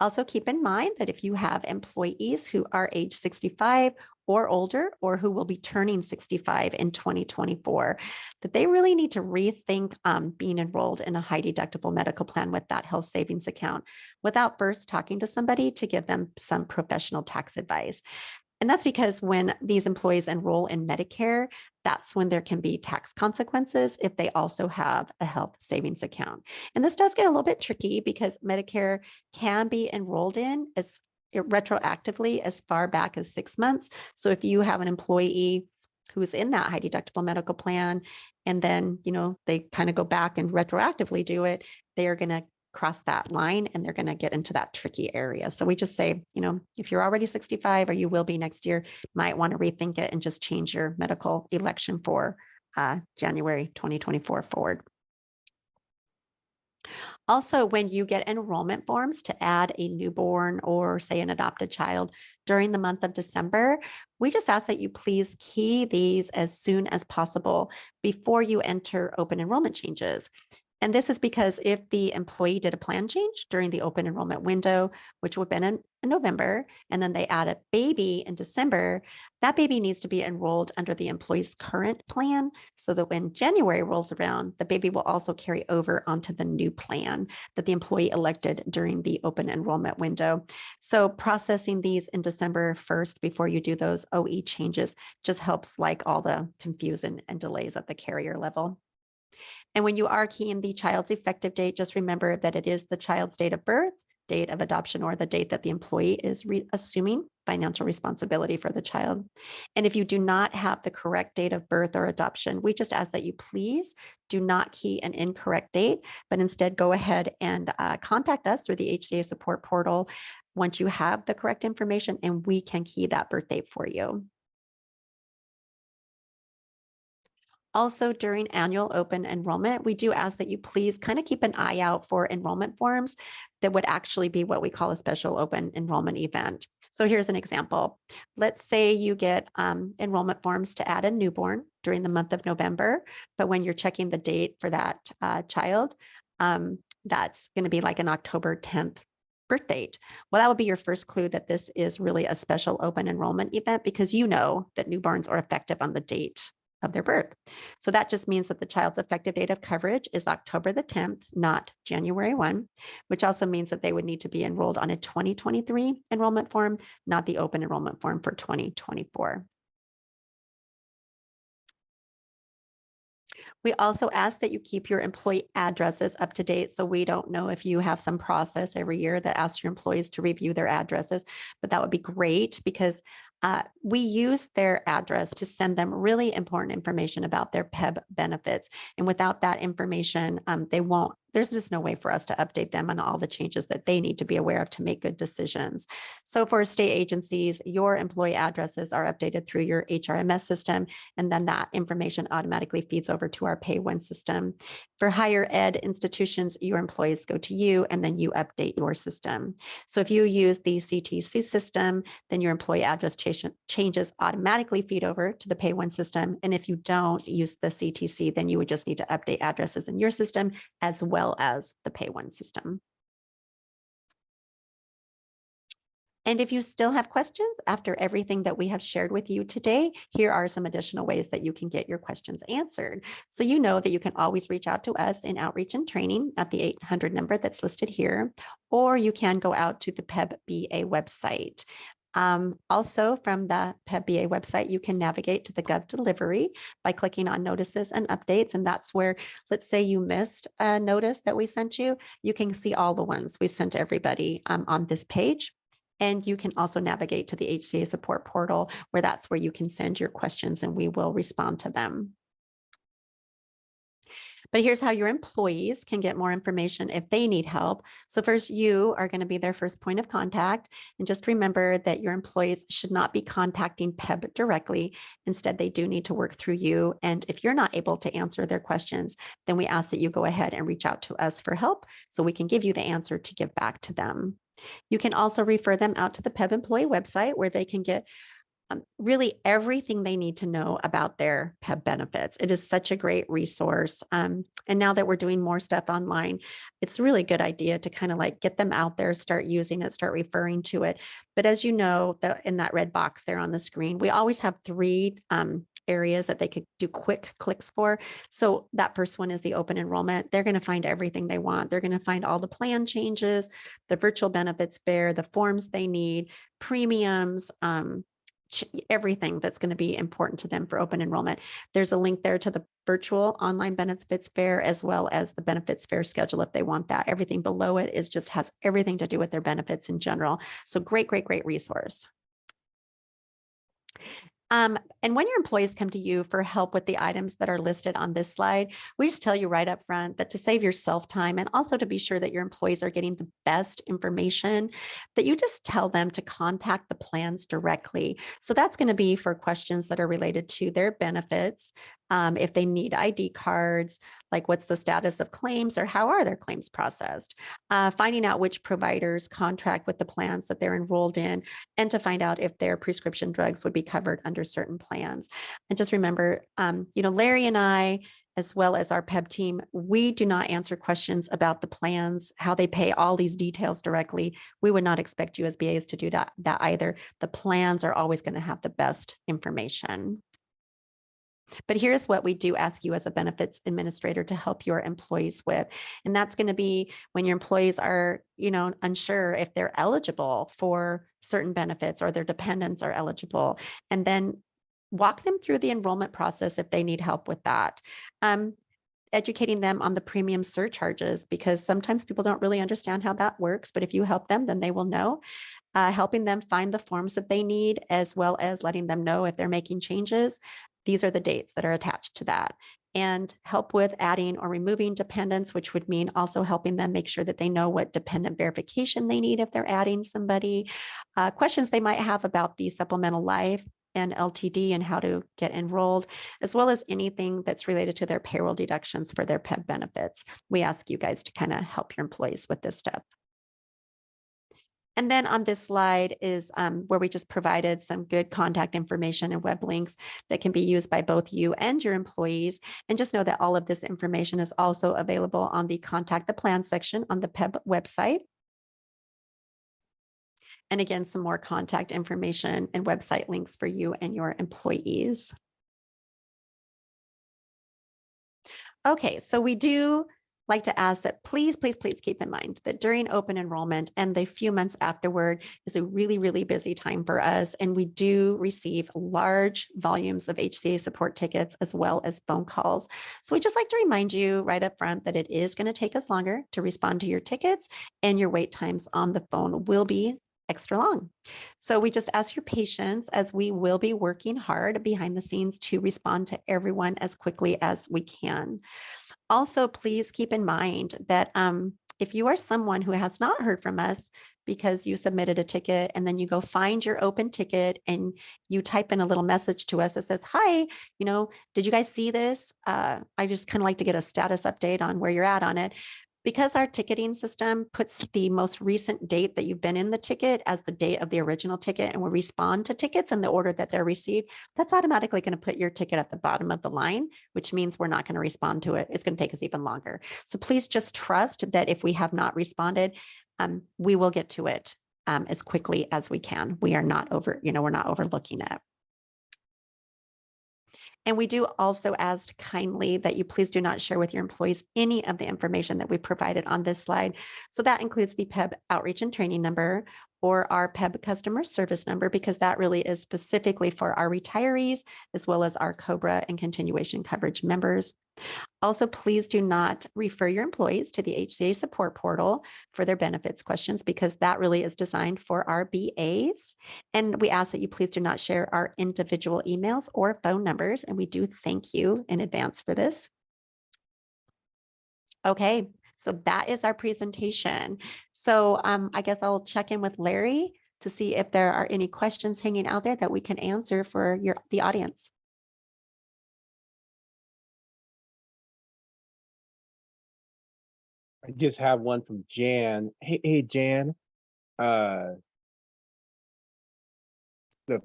Also keep in mind that if you have employees who are age 65 or older, or who will be turning 65 in 2024, that they really need to rethink being enrolled in a high deductible medical plan with that health savings account without first talking to somebody to give them some professional tax advice. And that's because when these employees enroll in Medicare, that's when there can be tax consequences if they also have a health savings account. And this does get a little bit tricky because Medicare can be enrolled in as retroactively as far back as 6 months. So if you have an employee who's in that high deductible medical plan, and then, they kind of go back and retroactively do it, they are going to cross that line and they're going to get into that tricky area. So we just say, if you're already 65 or you will be next year, might want to rethink it and just change your medical election for January 2024 forward. Also, when you get enrollment forms to add a newborn or, say, an adopted child during the month of December, we just ask that you please key these as soon as possible before you enter open enrollment changes. And this is because if the employee did a plan change during the open enrollment window, which would have been in November, and then they add a baby in December, that baby needs to be enrolled under the employee's current plan so that when January rolls around, the baby will also carry over onto the new plan that the employee elected during the open enrollment window. So processing these in December 1st before you do those OE changes just helps like all the confusion and delays at the carrier level. And when you are keying the child's effective date, just remember that it is the child's date of birth, date of adoption, or the date that the employee is assuming financial responsibility for the child. And if you do not have the correct date of birth or adoption, we just ask that you please do not key an incorrect date, but instead go ahead and contact us through the HCA support portal once you have the correct information, and we can key that birth date for you. Also, during annual open enrollment, we do ask that you please kind of keep an eye out for enrollment forms that would actually be what we call a special open enrollment event. So here's an example. Let's say you get enrollment forms to add a newborn during the month of November, but when you're checking the date for that child, that's going to be like an October 10th birth date. Well, that would be your first clue that this is really a special open enrollment event because you know that newborns are effective on the date of their birth. So that just means that the child's effective date of coverage is October the 10th, not January 1, which also means that they would need to be enrolled on a 2023 enrollment form, not the open enrollment form for 2024. We also ask that you keep your employee addresses up to date. So we don't know if you have some process every year that asks your employees to review their addresses, but that would be great because we use their address to send them really important information about their PEBB benefits. And without that information, there's just no way for us to update them on all the changes that they need to be aware of to make good decisions. So for state agencies, your employee addresses are updated through your HRMS system, and then that information automatically feeds over to our Pay1 system. For higher ed institutions, your employees go to you, and then you update your system. So if you use the CTC system, then your employee address changes automatically feed over to the Pay1 system. And if you don't use the CTC, then you would just need to update addresses in your system as well as the Pay1 system. And if you still have questions after everything that we have shared with you today, here are some additional ways that you can get your questions answered. So you know that you can always reach out to us in outreach and training at the 800 number that's listed here, or you can go out to the PEBB website. Also from the PEBB website, you can navigate to the Gov Delivery by clicking on notices and updates. And that's where, let's say you missed a notice that we sent you, you can see all the ones we sent everybody on this page. And you can also navigate to the HCA support portal where that's where you can send your questions and we will respond to them. But here's how your employees can get more information if they need help. So first, you are going to be their first point of contact. And just remember that your employees should not be contacting PEBB directly. Instead, they do need to work through you. And if you're not able to answer their questions, then we ask that you go ahead and reach out to us for help so we can give you the answer to give back to them. You can also refer them out to the PEBB employee website where they can get really everything they need to know about their PEBB benefits. It is such a great resource. And now that we're doing more stuff online, it's a really good idea to kind of like get them out there, start using it, start referring to it. But as you know, in that red box there on the screen, we always have three areas that they could do quick clicks for. So that first one is the open enrollment. They're going to find everything they want. They're going to find all the plan changes, the virtual benefits fair, the forms they need, premiums, everything that's going to be important to them for open enrollment. There's a link there to the virtual online benefits fair as well as the benefits fair schedule if they want that. Everything below it has everything to do with their benefits in general. So great resource. And when your employees come to you for help with the items that are listed on this slide, we just tell you right up front that to save yourself time and also to be sure that your employees are getting the best information, that you just tell them to contact the plans directly. So that's going to be for questions that are related to their benefits. If they need ID cards, like what's the status of claims or how are their claims processed, finding out which providers contract with the plans that they're enrolled in, and to find out if their prescription drugs would be covered under certain plans. And just remember, Larry and I, as well as our PEB team, we do not answer questions about the plans, how they pay, all these details directly. We would not expect you as BAs to do that either. The plans are always going to have the best information. But here's what we do ask you as a benefits administrator to help your employees with. And that's going to be when your employees are, unsure if they're eligible for certain benefits or their dependents are eligible. And then walk them through the enrollment process if they need help with that. Educating them on the premium surcharges, because sometimes people don't really understand how that works. But if you help them, then they will know. Helping them find the forms that they need, as well as letting them know if they're making changes. These are the dates that are attached to that. And help with adding or removing dependents, which would mean also helping them make sure that they know what dependent verification they need if they're adding somebody. Questions they might have about the supplemental life and LTD and how to get enrolled, as well as anything that's related to their payroll deductions for their PEB benefits. We ask you guys to kind of help your employees with this stuff. And then on this slide is where we just provided some good contact information and web links that can be used by both you and your employees. And just know that all of this information is also available on the Contact the Plan section on the PEB website. And again, some more contact information and website links for you and your employees. Okay, so we do like to ask that please keep in mind that during open enrollment and the few months afterward is a really, really busy time for us. And we do receive large volumes of HCA support tickets as well as phone calls. So we just like to remind you right up front that it is going to take us longer to respond to your tickets, and your wait times on the phone will be extra long. So we just ask your patience, as we will be working hard behind the scenes to respond to everyone as quickly as we can. Also, please keep in mind that if you are someone who has not heard from us because you submitted a ticket and then you go find your open ticket and you type in a little message to us that says, hi, did you guys see this? I just kind of like to get a status update on where you're at on it. Because our ticketing system puts the most recent date that you've been in the ticket as the date of the original ticket, and will respond to tickets in the order that they're received, that's automatically going to put your ticket at the bottom of the line, which means we're not going to respond to it. It's going to take us even longer. So please just trust that if we have not responded, we will get to it as quickly as we can. We are not we're not overlooking it. And we do also ask kindly that you please do not share with your employees any of the information that we provided on this slide. So that includes the PEB outreach and training number or our PEB customer service number, because that really is specifically for our retirees, as well as our COBRA and continuation coverage members. Also, please do not refer your employees to the HCA support portal for their benefits questions, because that really is designed for our BAs. And we ask that you please do not share our individual emails or phone numbers. And we do thank you in advance for this. Okay, so that is our presentation. So I guess I'll check in with Larry to see if there are any questions hanging out there that we can answer for the audience. I just have one from Jan. Hey, Jan. The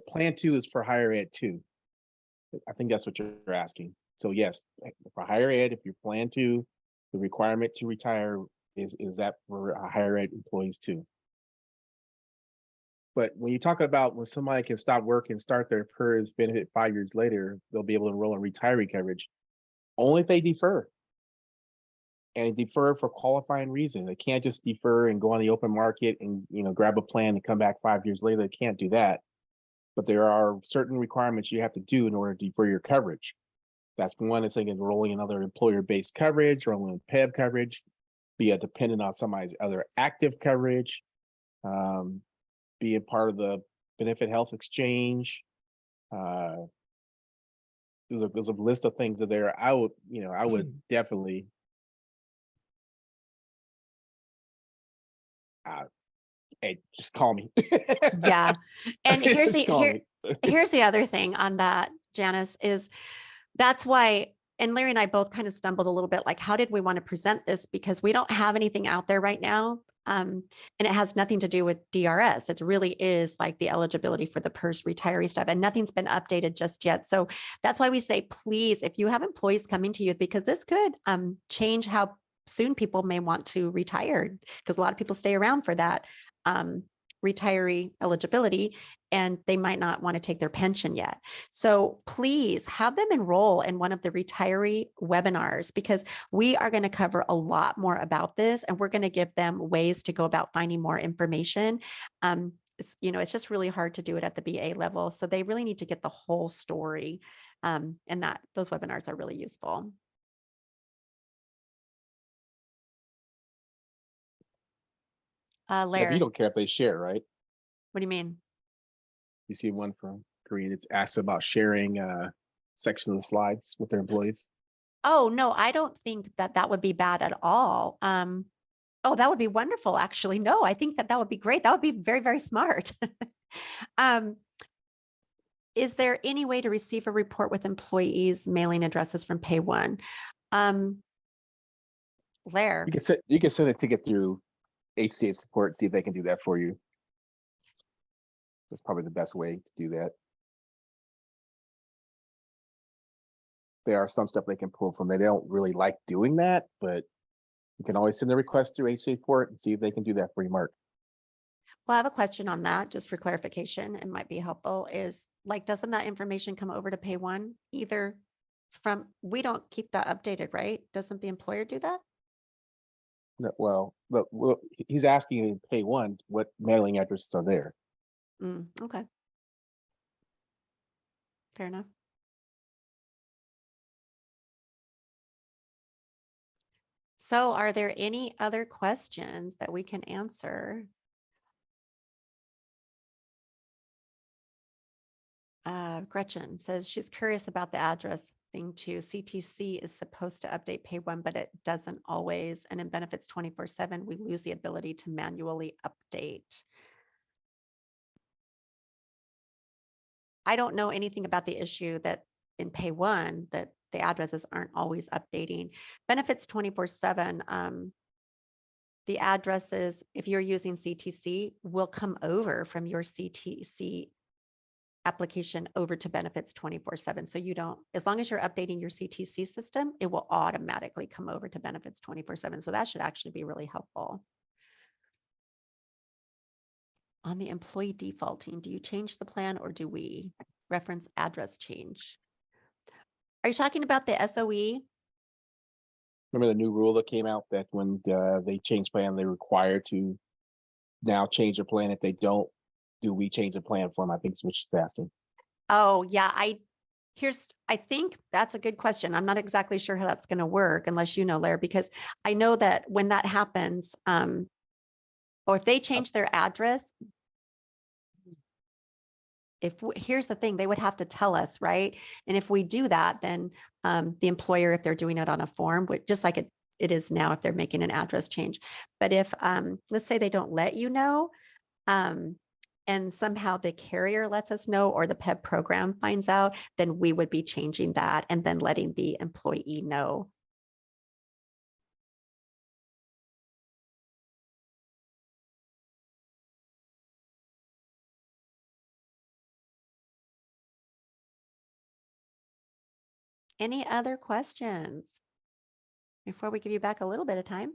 plan 2 is for higher ed too. I think that's what you're asking. So yes, for higher ed, if you're plan 2, the requirement to retire is that for higher ed employees too. But when you talk about when somebody can stop work and start their PERS benefit 5 years later, they'll be able to enroll in retiree coverage only if they defer. And defer for qualifying reason. They can't just defer and go on the open market and grab a plan and come back 5 years later. They can't do that. But there are certain requirements you have to do in order to defer your coverage. That's one. It's like enrolling in other employer-based coverage, enrolling in PEB coverage, be a dependent on somebody's other active coverage, being part of the benefit health exchange, There's a list of things that there. I would definitely. Hey, just call me. Yeah. And here's Just call me. here's the other thing on that, Janice, is that's why, and Larry and I both kind of stumbled a little bit, like, how did we want to present this? Because we don't have anything out there right now. And it has nothing to do with DRS. It really is like the eligibility for the PERS retiree stuff, and nothing's been updated just yet. So that's why we say, please, if you have employees coming to you, because this could change how soon people may want to retire, because a lot of people stay around for that retiree eligibility, and they might not want to take their pension yet. So please have them enroll in one of the retiree webinars, because we are going to cover a lot more about this, and we're going to give them ways to go about finding more information. It's just really hard to do it at the BA level. So they really need to get the whole story. And those webinars are really useful. Yeah, but Larry, you don't care if they share, right? what do you mean? You see one from Korea that's asked about sharing section of the slides with their employees. Oh, no, I don't think that that would be bad at all. Oh, that would be wonderful, actually. No, I think that that would be great. That would be very, very smart. Is there any way to receive a report with employees' mailing addresses from Pay One? Lair. You can send a ticket through HCA support and see if they can do that for you. That's probably the best way to do that. There are some stuff they can pull from there. They don't really like doing that, but you can always send a request through HCA support and see if they can do that for you, Mark. Well, I have a question on that, just for clarification. It might be helpful. Is like, doesn't that information come over to Pay One? Either from, we don't keep that updated, right? Doesn't the employer do that? No, well, he's asking in Pay One what mailing addresses are there. Okay. Fair enough. So are there any other questions that we can answer? Gretchen says she's curious about the address thing too. CTC is supposed to update Pay One, but it doesn't always. And in benefits 24/7, we lose the ability to manually update. I don't know anything about the issue that in Pay One that the addresses aren't always updating. Benefits 24/7, the addresses, if you're using CTC, will come over from your CTC application over to benefits 24/7. So you don't, as long as you're updating your CTC system, it will automatically come over to benefits 24/7. So that should actually be really helpful. On the employee defaulting, do you change the plan or do we reference address change? Are you talking about the SOE? Remember the new rule that came out that when they change plan, they're required to now change a plan. If they don't, do we change a plan for them? I think is what she's asking. Oh, yeah. I think that's a good question. I'm not exactly sure how that's going to work unless you know, Larry, because I know that when that happens, or if they change their address, here's the thing, they would have to tell us, right? And if we do that, then the employer, if they're doing it on a form, just like it is now if they're making an address change. But if, let's say they don't let you know, and somehow the carrier lets us know or the PEBB program finds out, then we would be changing that and then letting the employee know. Any other questions before we give you back a little bit of time?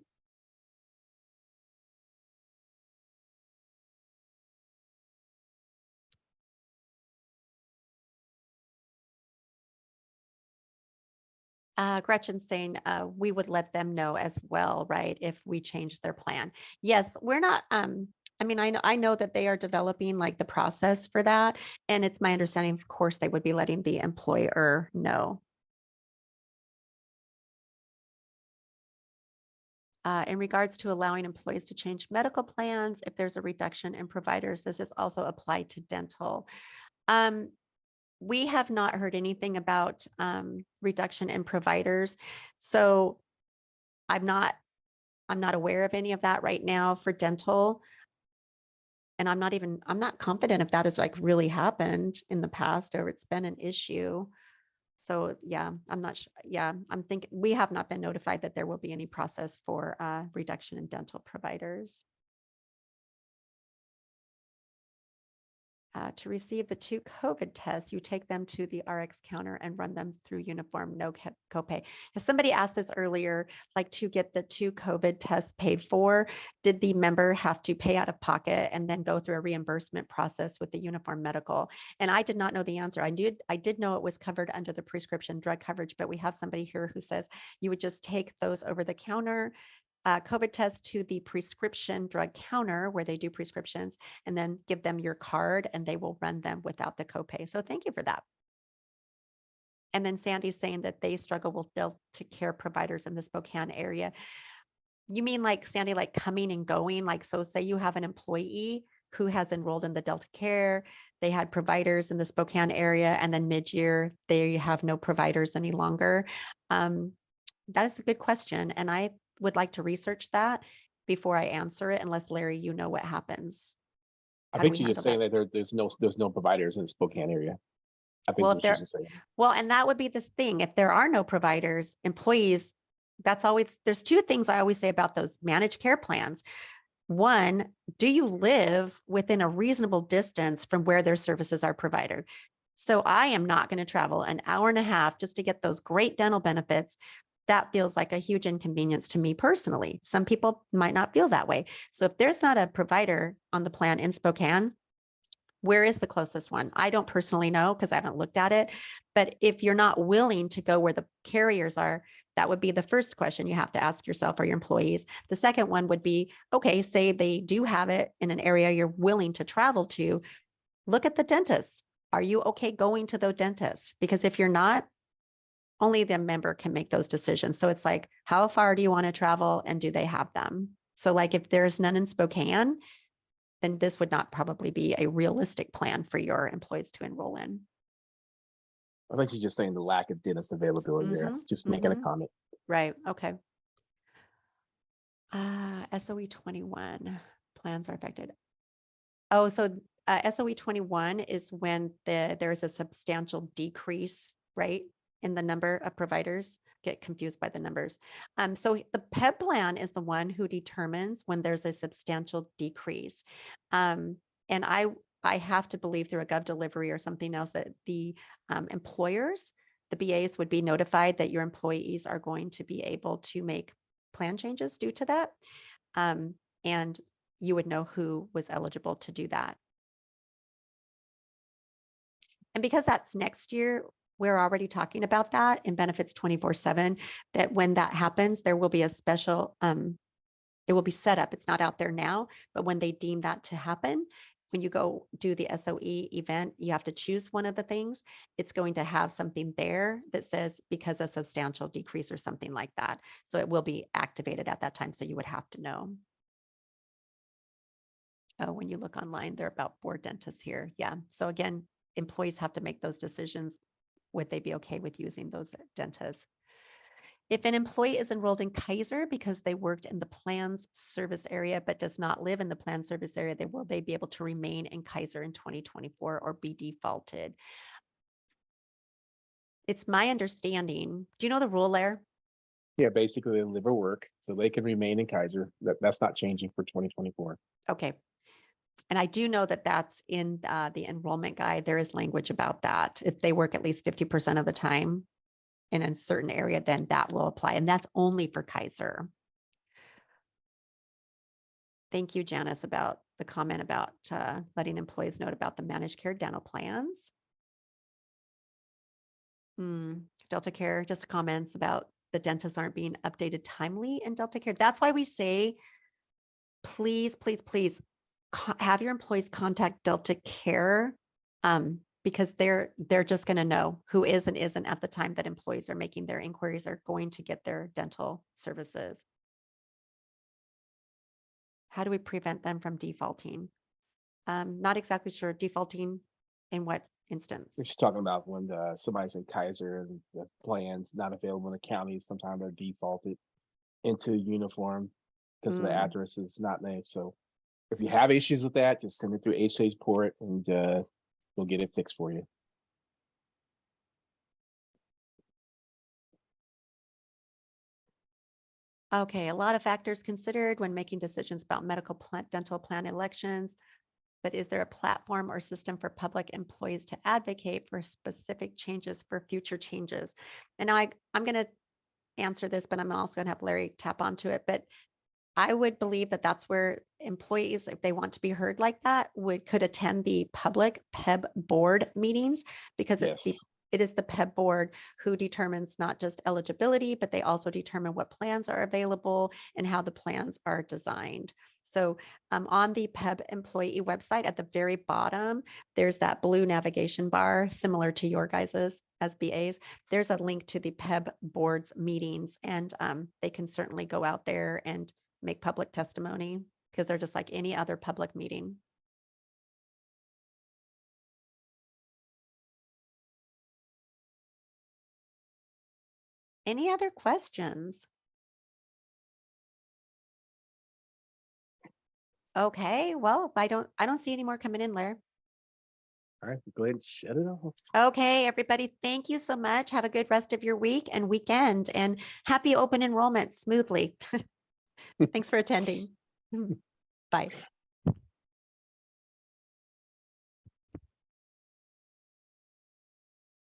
Gretchen's saying we would let them know as well, right? If we change their plan. Yes, we're not. I mean, I know that they are developing like the process for that, and it's my understanding, of course, they would be letting the employer know. In regards to allowing employees to change medical plans, if there's a reduction in providers, does this also apply to dental? we have not heard anything about reduction in providers. So I'm not aware of any of that right now for dental. And I'm not confident if that has like really happened in the past or it's been an issue. So yeah, I'm not sure. Yeah, I'm thinking we have not been notified that there will be any process for reduction in dental providers. To receive the 2 COVID tests, you take them to the RX counter and run them through uniform, no copay. As somebody asked this earlier, like to get the 2 COVID tests paid for, did the member have to pay out of pocket and then go through a reimbursement process with the uniform medical? And I did not know the answer. I did know it was covered under the prescription drug coverage, but we have somebody here who says you would just take those over the counter COVID test to the prescription drug counter where they do prescriptions, and then give them your card and they will run them without the copay. So thank you for that. And then Sandy's saying that they struggle with Delta care providers in the Spokane area. You mean like Sandy, like coming and going? Like, so say you have an employee who has enrolled in the Delta care, they had providers in the Spokane area, and then mid-year they have no providers any longer. That is a good question. And I would like to research that before I answer it, unless Larry, you know what happens. I How do think we she's just handle saying that? that there's no providers in the Spokane area. I think Well, that's if what she's there, just saying. well, and that would be this thing. If there are no providers, employees, that's always, there's 2 things I always say about those managed care plans. One, do you live within a reasonable distance from where their services are provided? So I am not going to travel an hour and a half just to get those great dental benefits. That feels like a huge inconvenience to me personally. Some people might not feel that way. So if there's not a provider on the plan in Spokane, where is the closest one? I don't personally know because I haven't looked at it. But if you're not willing to go where the carriers are, that would be the first question you have to ask yourself or your employees. The second one would be, okay, say they do have it in an area you're willing to travel to, look at the dentist. Are you okay going to the dentist? Because if you're not, only the member can make those decisions. So it's like, how far do you want to travel and do they have them? So like if there's none in Spokane, then this would not probably be a realistic plan for your employees to enroll in. I think she's just saying the lack of dentist availability there. Just making a comment. Right. Okay. SOE 21 plans are affected. Oh, so SOE 21 is when there's a substantial decrease, right, in the number of providers. Get confused by the numbers. So the PEBB plan is the one who determines when there's a substantial decrease. And I have to believe through a gov delivery or something else that the employers, the BAs would be notified that your employees are going to be able to make plan changes due to that. And you would know who was eligible to do that. And because that's next year, we're already talking about that in benefits 24/7, that when that happens, there will be a special, it will be set up. It's not out there now, but when they deem that to happen, when you go do the SOE event, you have to choose one of the things. It's going to have something there that says because of substantial decrease or something like that. So it will be activated at that time. So you would have to know. Oh, when you look online, there are about 4 dentists here. Yeah. So again, employees have to make those decisions. Would they be okay with using those dentists? If an employee is enrolled in Kaiser because they worked in the plan's service area but does not live in the plan service area, will they be able to remain in Kaiser in 2024 or be defaulted? It's my understanding. Do you know the rule there? Yeah, basically they live or work, so they can remain in Kaiser. That's not changing for 2024. Okay. And I do know that that's in the enrollment guide. There is language about that. If they work at least 50% of the time in a certain area, then that will apply. And that's only for Kaiser. Thank you, Janice, about the comment about letting employees know about the managed care dental plans. Delta Care, just comments about the dentists aren't being updated timely in Delta Care. That's why we say, please, please, please have your employees contact Delta Care because they're just going to know who is and isn't at the time that employees are making their inquiries are going to get their dental services. How do we prevent them from defaulting? Not exactly sure. Defaulting in what instance? We're just talking about when somebody's in Kaiser and the plan's not available in the county. Sometimes they're defaulted into uniform because the Mm. address is not named. So if you have issues with that, just send it through HSA's port and we'll get it fixed for you. Okay, a lot of factors considered when making decisions about medical plan, dental plan elections, but is there a platform or system for public employees to advocate for specific changes for future changes? And now I'm going to answer this, but I'm also going to have Larry tap onto it. But I would believe that that's where employees, if they want to be heard like that, could attend the public PEB board meetings, because Yes. it is the PEB board who determines not just eligibility, but they also determine what plans are available and how the plans are designed. So on the PEB employee website at the very bottom, there's that blue navigation bar similar to your guys's as BAs. There's a link to the PEB board's meetings, and they can certainly go out there and make public testimony, because they're just like any other public meeting. Any other questions? Okay, well, I don't see any more coming in, Larry. All right, go ahead and shut it off. Okay, everybody, thank you so much. Have a good rest of your week and weekend, and happy open enrollment smoothly. Thanks for attending. Bye.